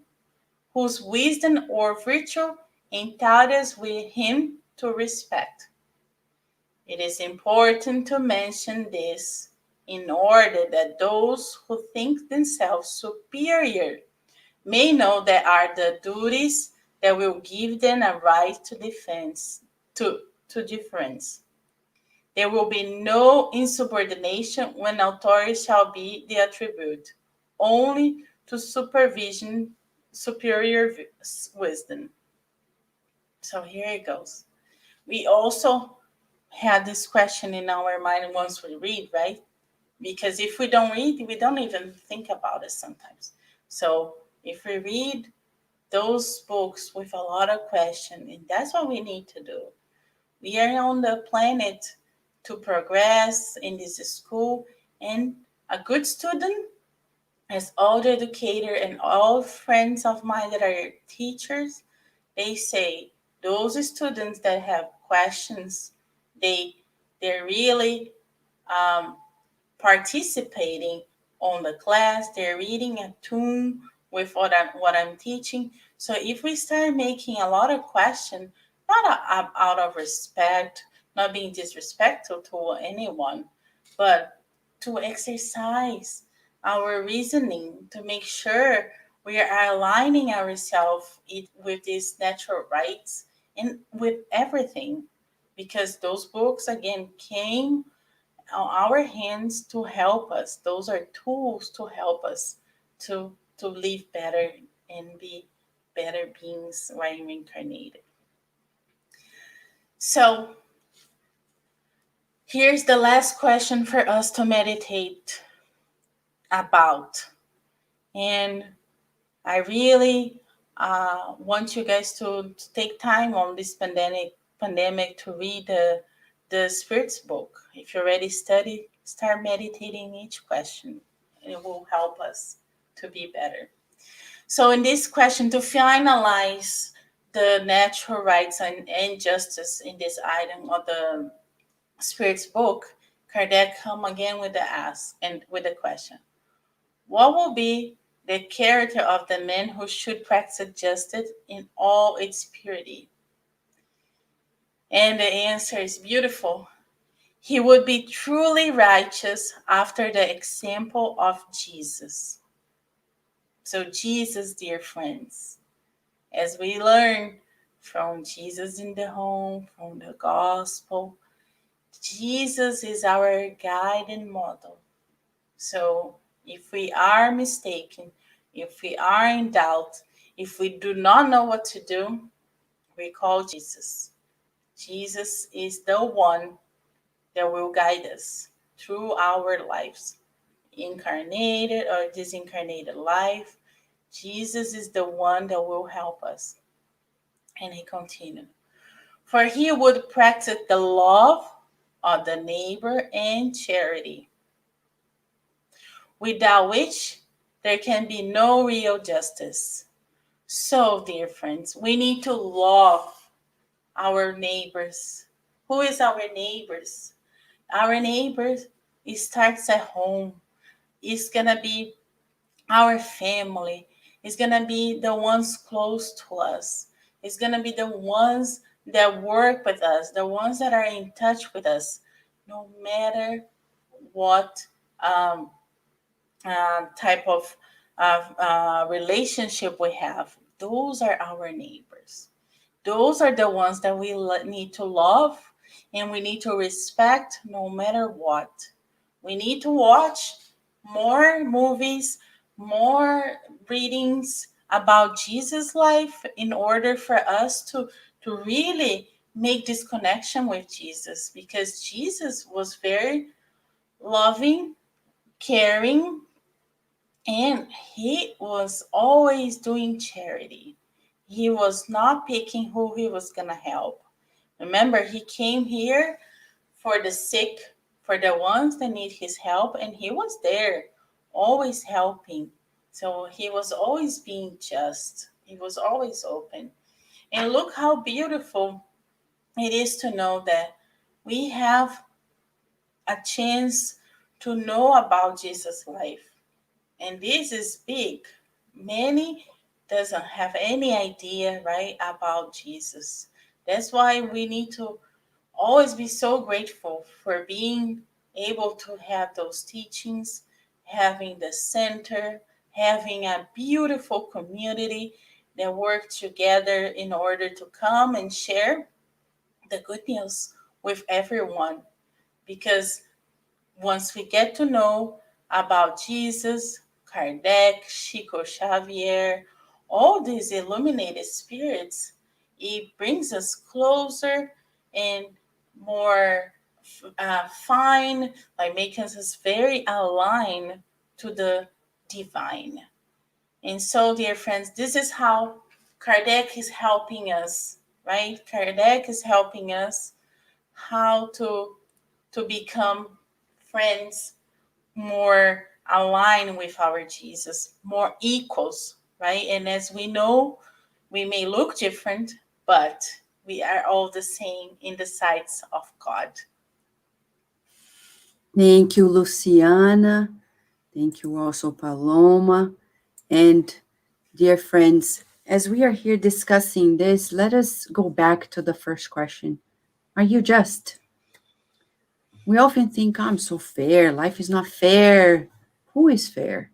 whose wisdom or virtue entitles with him to respect. It is important to mention this in order that those who think themselves superior may know there are the duties that will give them a right to defense, to difference. There will be no insubordination when authority shall be the attribute, only to supervision, superior wisdom. So here it goes. We also had this question in our mind once we read, right? Because if we don't read, we don't even think about it sometimes. So if we read those books with a lot of questions, and that's what we need to do. We are on the planet to progress in this school, and a good student, as all the educator and all friends of mine that are teachers, they say those students that have questions, they're really um, participating on the class. They're reading a tune with what I'm teaching. So if we start making a lot of questions, not out of respect, not being disrespectful to anyone, but to exercise our reasoning to make sure we are aligning ourselves with these natural rights and with everything, because those books again came on our hands to help us. Those are tools to help us to live better and be better beings when reincarnated. So here's the last question for us to meditate about. And I really want you guys to take time on this pandemic to read the Spirit's book. If you already studied, start meditating each question. It will help us to be better. So in this question, to finalize the natural rights and justice in this item of the Spirit's book, Kardec come again with the ask and with the question. What will be the character of the man who should practice justice in all its purity? And the answer is beautiful. He would be truly righteous after the example of Jesus. So Jesus, dear friends, as we learn from Jesus in the home, from the gospel, Jesus is our guide and model. So if we are mistaken, if we are in doubt, if we do not know what to do, we call Jesus. Jesus is the one that will guide us through our lives, incarnated or disincarnated life. Jesus is the one that will help us. And he continued, for he would practice the love of the neighbor and charity, without which there can be no real justice. So, dear friends, we need to love our neighbors. Who is our neighbors? Our neighbors, it starts at home. It's going to be our family. It's going to be the ones close to us. It's going to be the ones that work with us, the ones that are in touch with us, no matter what type of relationship we have. Those are our neighbors. Those are the ones that we need to love and we need to respect no matter what. We need to watch more movies, more readings about Jesus' life in order for us to really make this connection with Jesus, because Jesus was very loving, caring, and he was always doing charity. He was not picking who he was going to help. Remember, he came here for the sick, for the ones that need his help, and he was there, always helping. So he was always being just. He was always open. And look how beautiful it is to know that we have a chance to know about Jesus' life. And this is big. Many doesn't have any idea, right, about Jesus. That's why we need to always be so grateful for being able to have those teachings, having the center, having a beautiful community that work together in order to come and share the good news with everyone. Because once we get to know about Jesus, Kardec, Chico Xavier, all these illuminated spirits, it brings us closer and more fine, like making us very aligned to the divine. And so, dear friends, this is how Kardec is helping us, right? Kardec is helping us how to become friends more aligned with our Jesus, more equals, right? And as we know, we may look different, but we are all the same in the sights of God. Thank you, Luciana. Thank you also, Paloma. And dear friends, as we are here discussing this, let us go back to the first question. Are you just? We often think, I'm so fair. Life is not fair. Who is fair?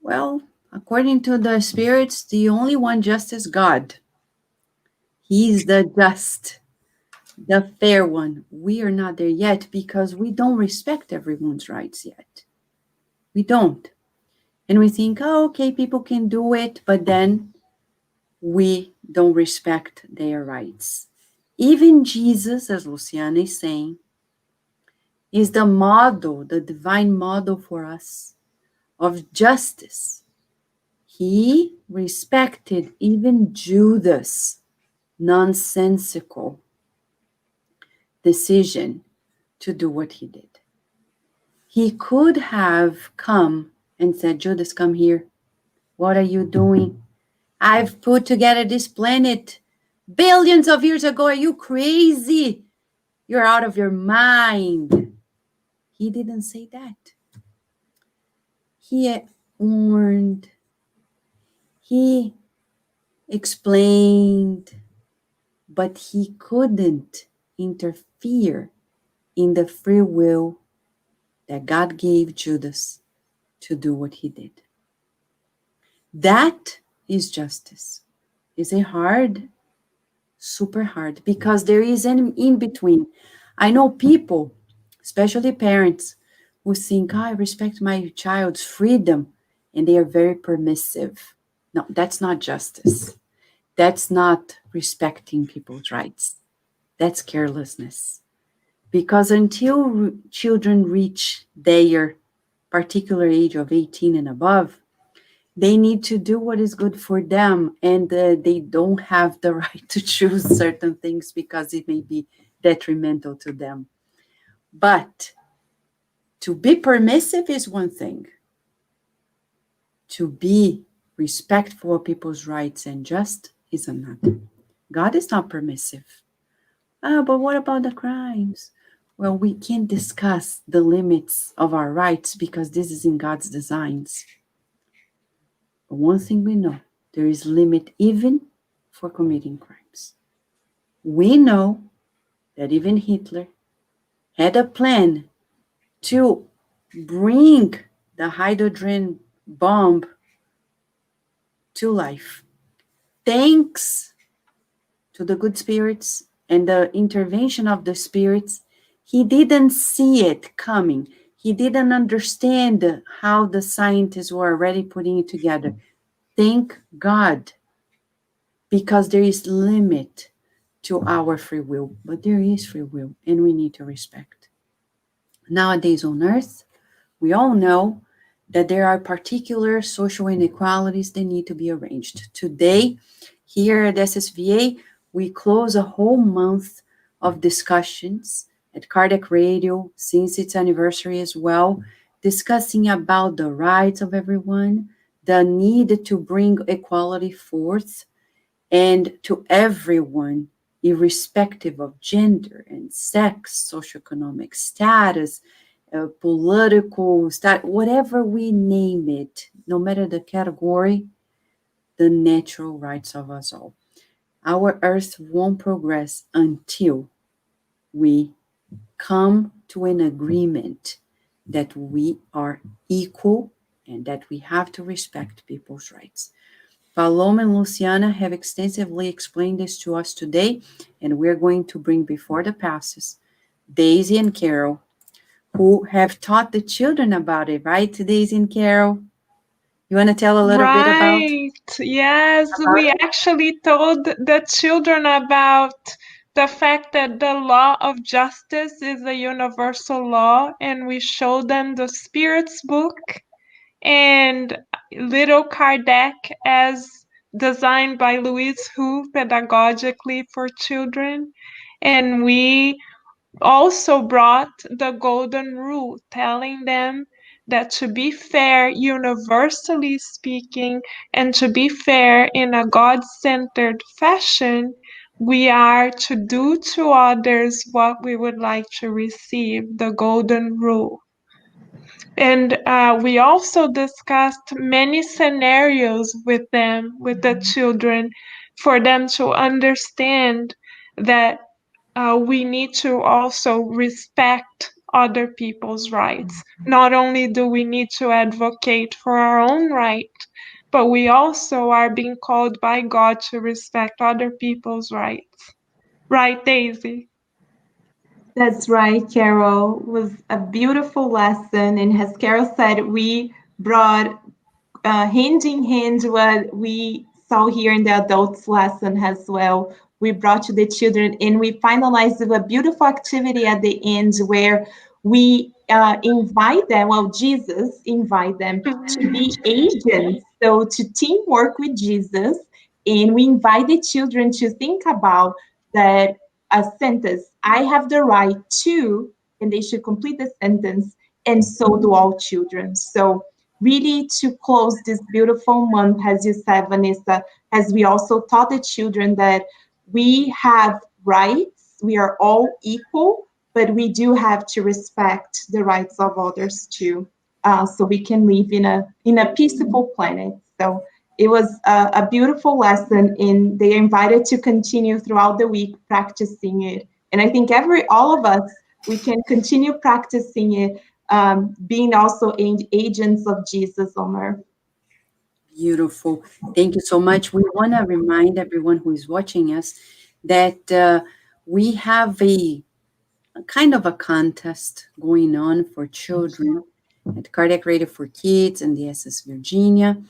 Well, according to the spirits, the only one just is God. He's the just, the fair one. We are not there yet because we don't respect everyone's rights yet. We don't. And we think, oh, okay, people can do it, but then we don't respect their rights. Even Jesus, as Luciana is saying, is the model, the divine model for us of justice. He respected even Judas' nonsensical decision to do what he did. He could have come and said, Judas, come here. What are you doing? I've put together this planet billions of years ago. Are you crazy? You're out of your mind. He didn't say that. He warned. He explained, but he couldn't interfere in the free will that God gave Judas to do what he did. That is justice. Is it hard? Super hard, because there is an in between. I know people, especially parents, who think, I respect my child's freedom, and they are very permissive. No, that's not justice. That's not respecting people's rights. That's carelessness. Because until children reach their particular age of 18 and above, they need to do what is good for them, and they don't have the right to choose certain things because it may be detrimental to them. But to be permissive is one thing. To be respectful of people's rights and just is another. God is not permissive. But what about the crimes? Well, we can't discuss the limits of our rights because this is in God's designs. But one thing we know, there is limit even for committing crimes. We know that even Hitler had a plan to bring the hydrogen bomb to life. Thanks to the good spirits and the intervention of the spirits, he didn't see it coming. He didn't understand how the scientists were already putting it together. Thank God, because there is limit to our free will, but there is free will, and we need to respect. Nowadays on Earth, we all know that there are particular social inequalities that need to be arranged. Today, here at SSVA, we close a whole month of discussions at Kardec Radio, since its anniversary as well, discussing about the rights of everyone, the need to bring equality forth, and to everyone, irrespective of gender and sex, socioeconomic status, political status, whatever we name it, no matter the category, the natural rights of us all. Our earth won't progress until we come to an agreement that we are equal and that we have to respect people's rights. Paloma and Luciana have extensively explained this to us today, and we're going to bring before the passes Daisy and Carol, who have taught the children about it, right, Daisy and Carol? You want to tell a little bit about? Right. Yes, we actually told the children about the fact that the law of justice is a universal law, and we showed them the Spirit's book and little Kardec as designed by Louise Hu pedagogically for children. And we also brought the golden rule, telling them that to be fair, universally speaking, and to be fair in a God-centered fashion, we are to do to others what we would like to receive, the golden rule. And we also discussed many scenarios with them, with the children, for them to understand that we need to also respect other people's rights. Not only do we need to advocate for our own right, but we also are being called by God to respect other people's rights. Right, Daisy? That's right, Carol. It was a beautiful lesson. And as Carol said, we brought hand in hand what we saw here in the adults lesson as well. We brought to the children, and we finalized with a beautiful activity at the end where we invite them, well, Jesus invite them to be agents, so to teamwork with Jesus. And we invite the children to think about that a sentence, I have the right to, and they should complete the sentence, and so do all children. So really to close this beautiful month, as you said, Vanessa, as we also taught the children that we have rights, we are all equal, but we do have to respect the rights of others too, so we can live in a peaceful planet. So it was a beautiful lesson, and they are invited to continue throughout the week practicing it. And I think all of us, we can continue practicing it, being also agents of Jesus on earth. Beautiful. Thank you so much. We want to remind everyone who is watching us that we have a kind of a contest going on for children at Cardiac Radio for Kids and the SS Virginia,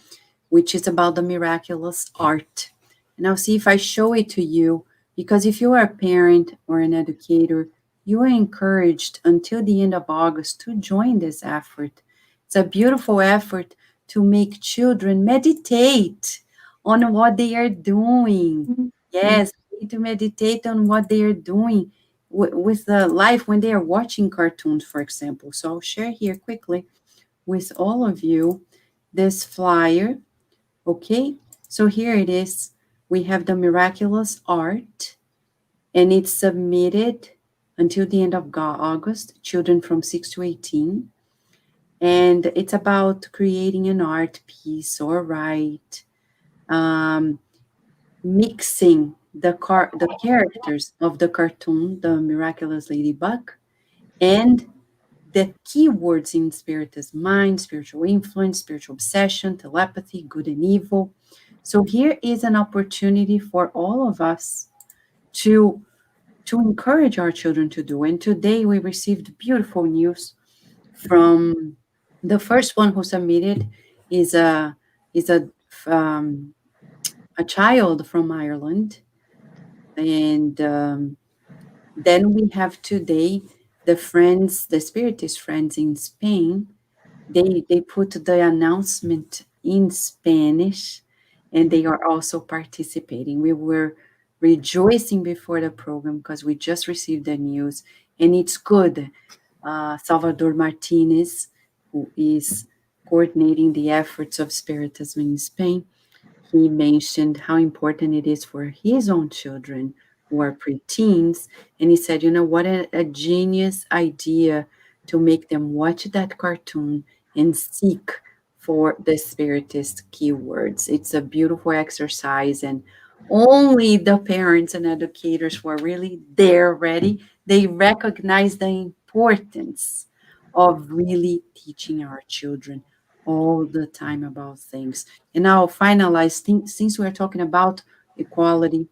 which is about the miraculous art. And I'll see if I show it to you, because if you are a parent or an educator, you are encouraged until the end of August to join this effort. It's a beautiful effort to make children meditate on what they are doing. Yes, to meditate on what they are doing with the life when they are watching cartoons, for example. So I'll share here quickly with all of you this flyer. Okay, so here it is. We have the miraculous art, and it's submitted until the end of August, children from 6 to 18. And it's about creating an art piece or right, mixing the characters of the cartoon, the miraculous ladybug, and the keywords in Spiritist mind, spiritual influence, spiritual obsession, telepathy, good and evil. So here is an opportunity for all of us to encourage our children to do. And today we received beautiful news from the first one who submitted is um, a child from Ireland, and then we have today the Spiritist friends in Spain. They put the announcement in Spanish, and they are also participating. We were rejoicing before the program because we just received the news, and it's good. Salvador Martinez, who is coordinating the efforts of Spiritism in Spain, he mentioned how important it is for his own children who are preteens. And he said, you know, what a genius idea to make them watch that cartoon and seek for the Spiritist keywords. It's a beautiful exercise, and only the parents and educators who are really there ready, they recognize the importance of really teaching our children all the time about things. And I'll finalize, since we're talking about equality,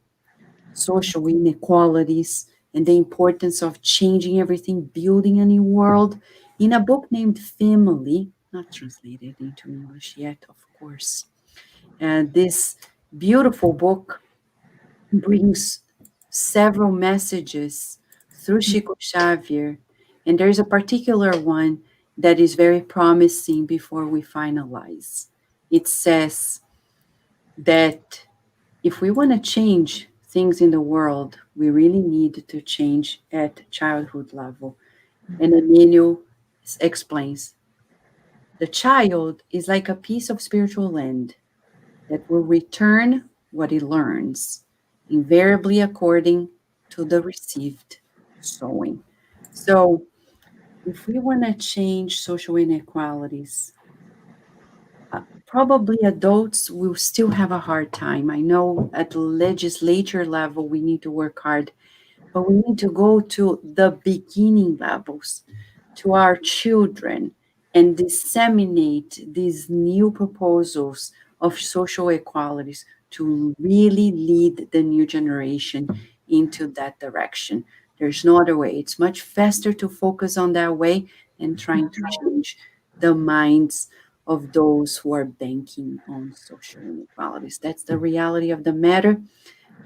social inequalities, and the importance of changing everything, building a new world, in a book named Family, not translated into English yet, of course. And this beautiful book brings several messages through Chico Xavier, and there's a particular one that is very promising before we finalize. It says that if we want to change things in the world, we really need to change at childhood level. And Emmanuel explains, the child is like a piece of spiritual land that will return what it learns, invariably according to the received sowing. So if we want to change social inequalities, probably adults will still have a hard time. I know at the legislature level, we need to work hard, but we need to go to the beginning levels, to our children, and disseminate these new proposals of social equalities to really lead the new generation into that direction. There's no other way. It's much faster to focus on that way than trying to change the minds of those who are banking on social inequalities. That's the reality of the matter.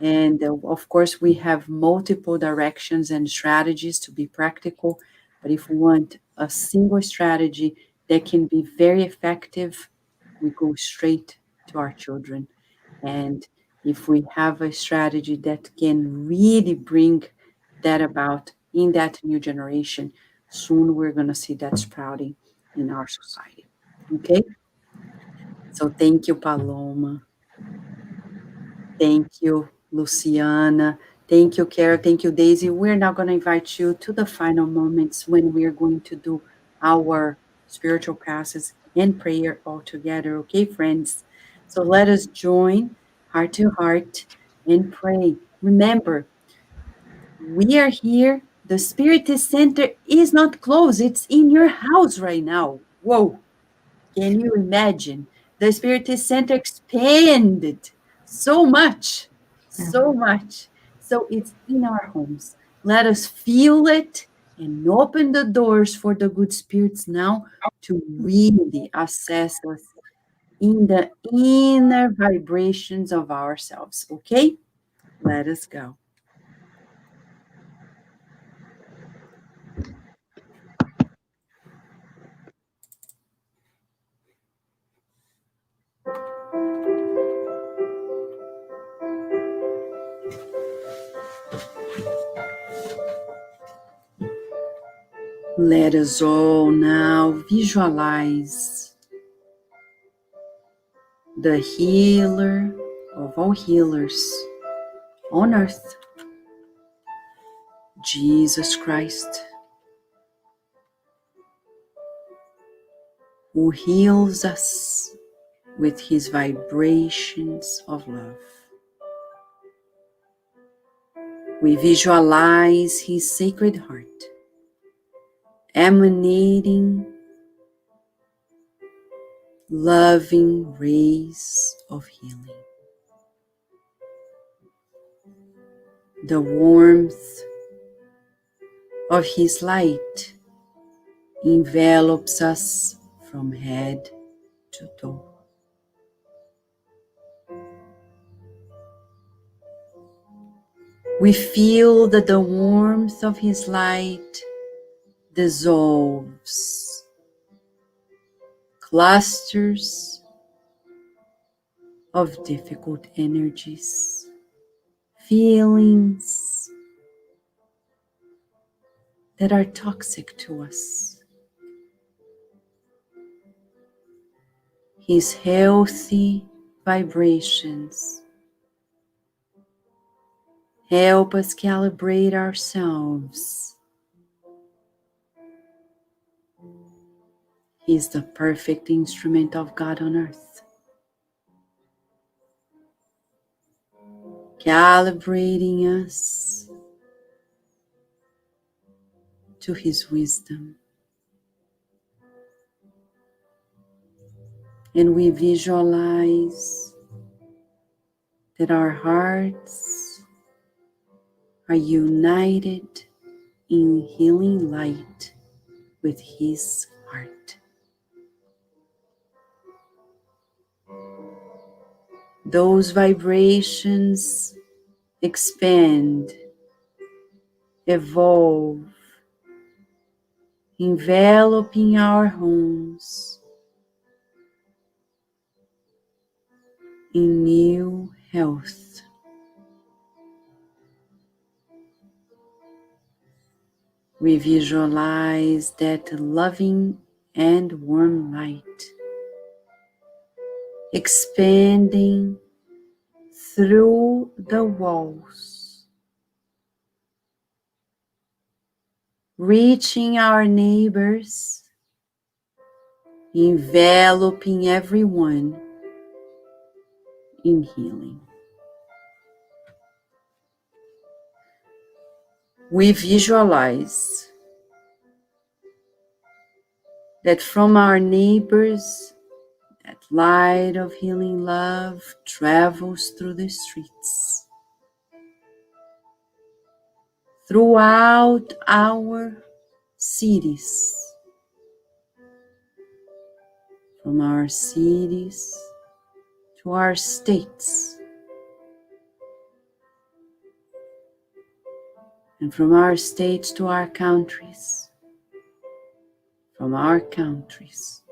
And of course, we have multiple directions and strategies to be practical. But if we want a single strategy that can be very effective, we go straight to our children. And if we have a strategy that can really bring that about in that new generation, soon we're going to see that sprouting in our society. Okay? So thank you, Paloma. Thank you, Luciana. Thank you, Carol. Thank you, Daisy. We're now going to invite you to the final moments when we are going to do our spiritual classes and prayer all together. Okay, friends? So let us join heart to heart and pray. Remember, we are here. The Spiritist Center is not closed. It's in your house right now. Whoa. Can you imagine? The Spiritist Center expanded so much, so much. So it's in our homes. Let us feel it and open the doors for the good spirits now to really assess us in the inner vibrations of ourselves. Okay? Let us go. Let us all now visualize the healer of all healers on earth, Jesus Christ, who heals us with his vibrations of love. We visualize his sacred heart emanating loving rays of healing. The warmth of his light envelops us from head to toe. We feel that the warmth of his light dissolves clusters of difficult energies, feelings that are toxic to us. His healthy vibrations help us calibrate ourselves. He is the perfect instrument of God on earth, calibrating us to his wisdom. And we visualize that our hearts are united in healing light with his heart. Those vibrations expand, evolve, enveloping our homes in new health. We visualize that loving and warm light expanding through the walls, reaching our neighbors, enveloping everyone in healing. We visualize that from our neighbors, that light of healing love travels through the streets, throughout our cities, from our cities to our states, and from our states to our countries, from our countries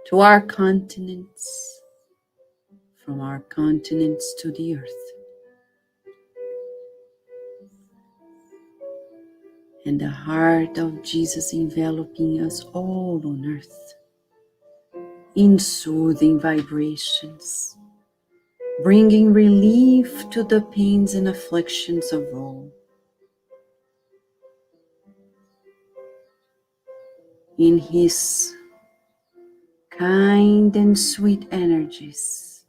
to our continents, from our continents to the earth. And the heart of Jesus enveloping us all on earth in soothing vibrations, bringing relief to the pains and afflictions of all. In his kind and sweet energies,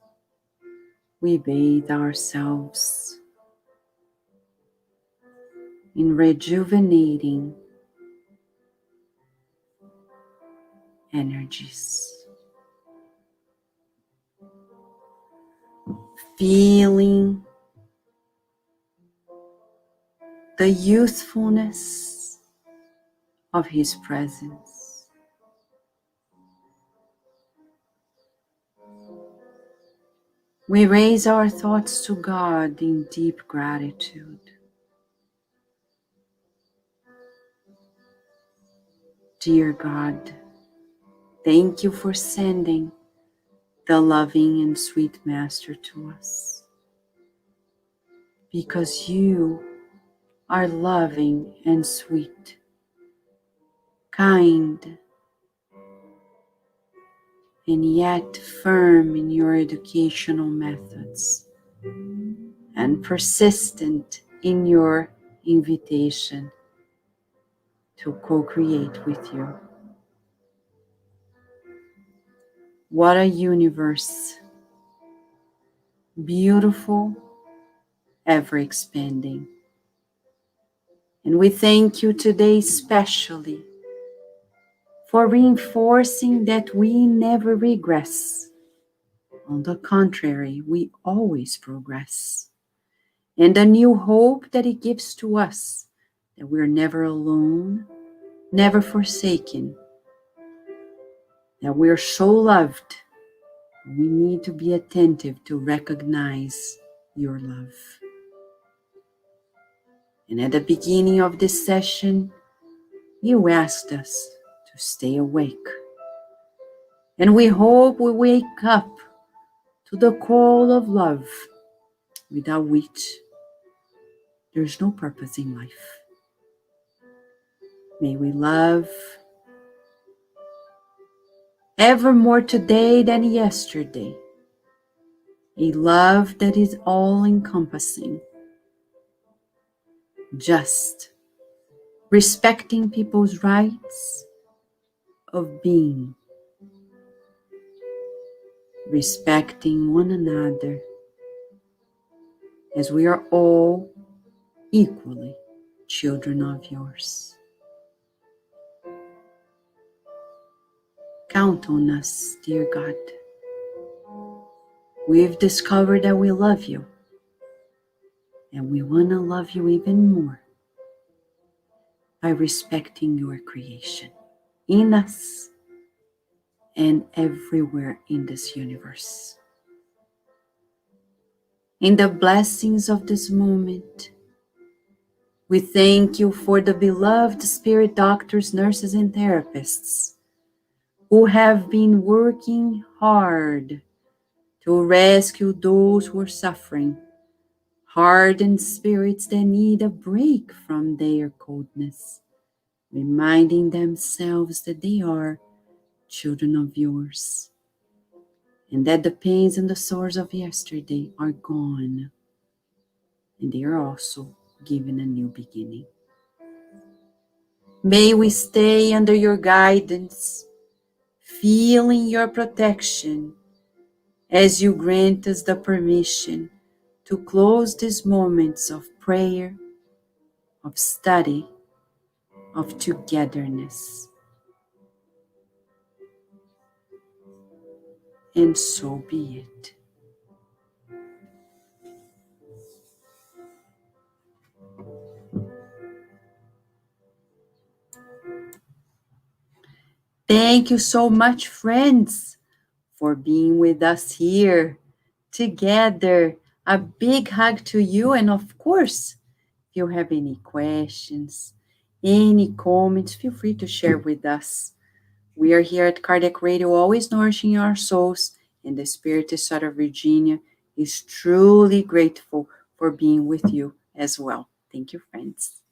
we bathe ourselves in rejuvenating energies. feeling the youthfulness of His presence. We raise our thoughts to God in deep gratitude. Dear God, thank you for sending the loving and sweet Master to us, because you are loving and sweet, kind, and yet firm in your educational methods, and persistent in your invitation to co-create with you. What a universe, beautiful, ever expanding. And we thank you today especially for reinforcing that we never regress. On the contrary, we always progress. And a new hope that it gives to us, that we're never alone, never forsaken, that we're so loved. We need to be attentive to recognize your love. And at the beginning of this session, you asked us to stay awake. And we hope we wake up to the call of love, without which there's no purpose in life. May we love ever more today than yesterday, a love that is all-encompassing, just, respecting people's rights of being, respecting one another, as we are all equally children of yours. Count on us, dear God. We've discovered that we love you, and we want to love you even more by respecting your creation in us and everywhere in this universe. In the blessings of this moment, we thank you for the beloved spirit doctors, nurses, and therapists who have been working hard to rescue those who are suffering, hardened spirits that need a break from their coldness, reminding themselves that they are children of yours, and that the pains and the sores of yesterday are gone, and they are also given a new beginning. May we stay under your guidance, feeling your protection as you grant us the permission to close these moments of prayer, of study, of togetherness. And so be it. Thank you so much, friends, for being with us here together. A big hug to you. And of course, if you have any questions, any comments, feel free to share with us. We are here at Kardec Radio, always nourishing our souls, and the Spiritist out of Virginia is truly grateful for being with you as well. Thank you, friends.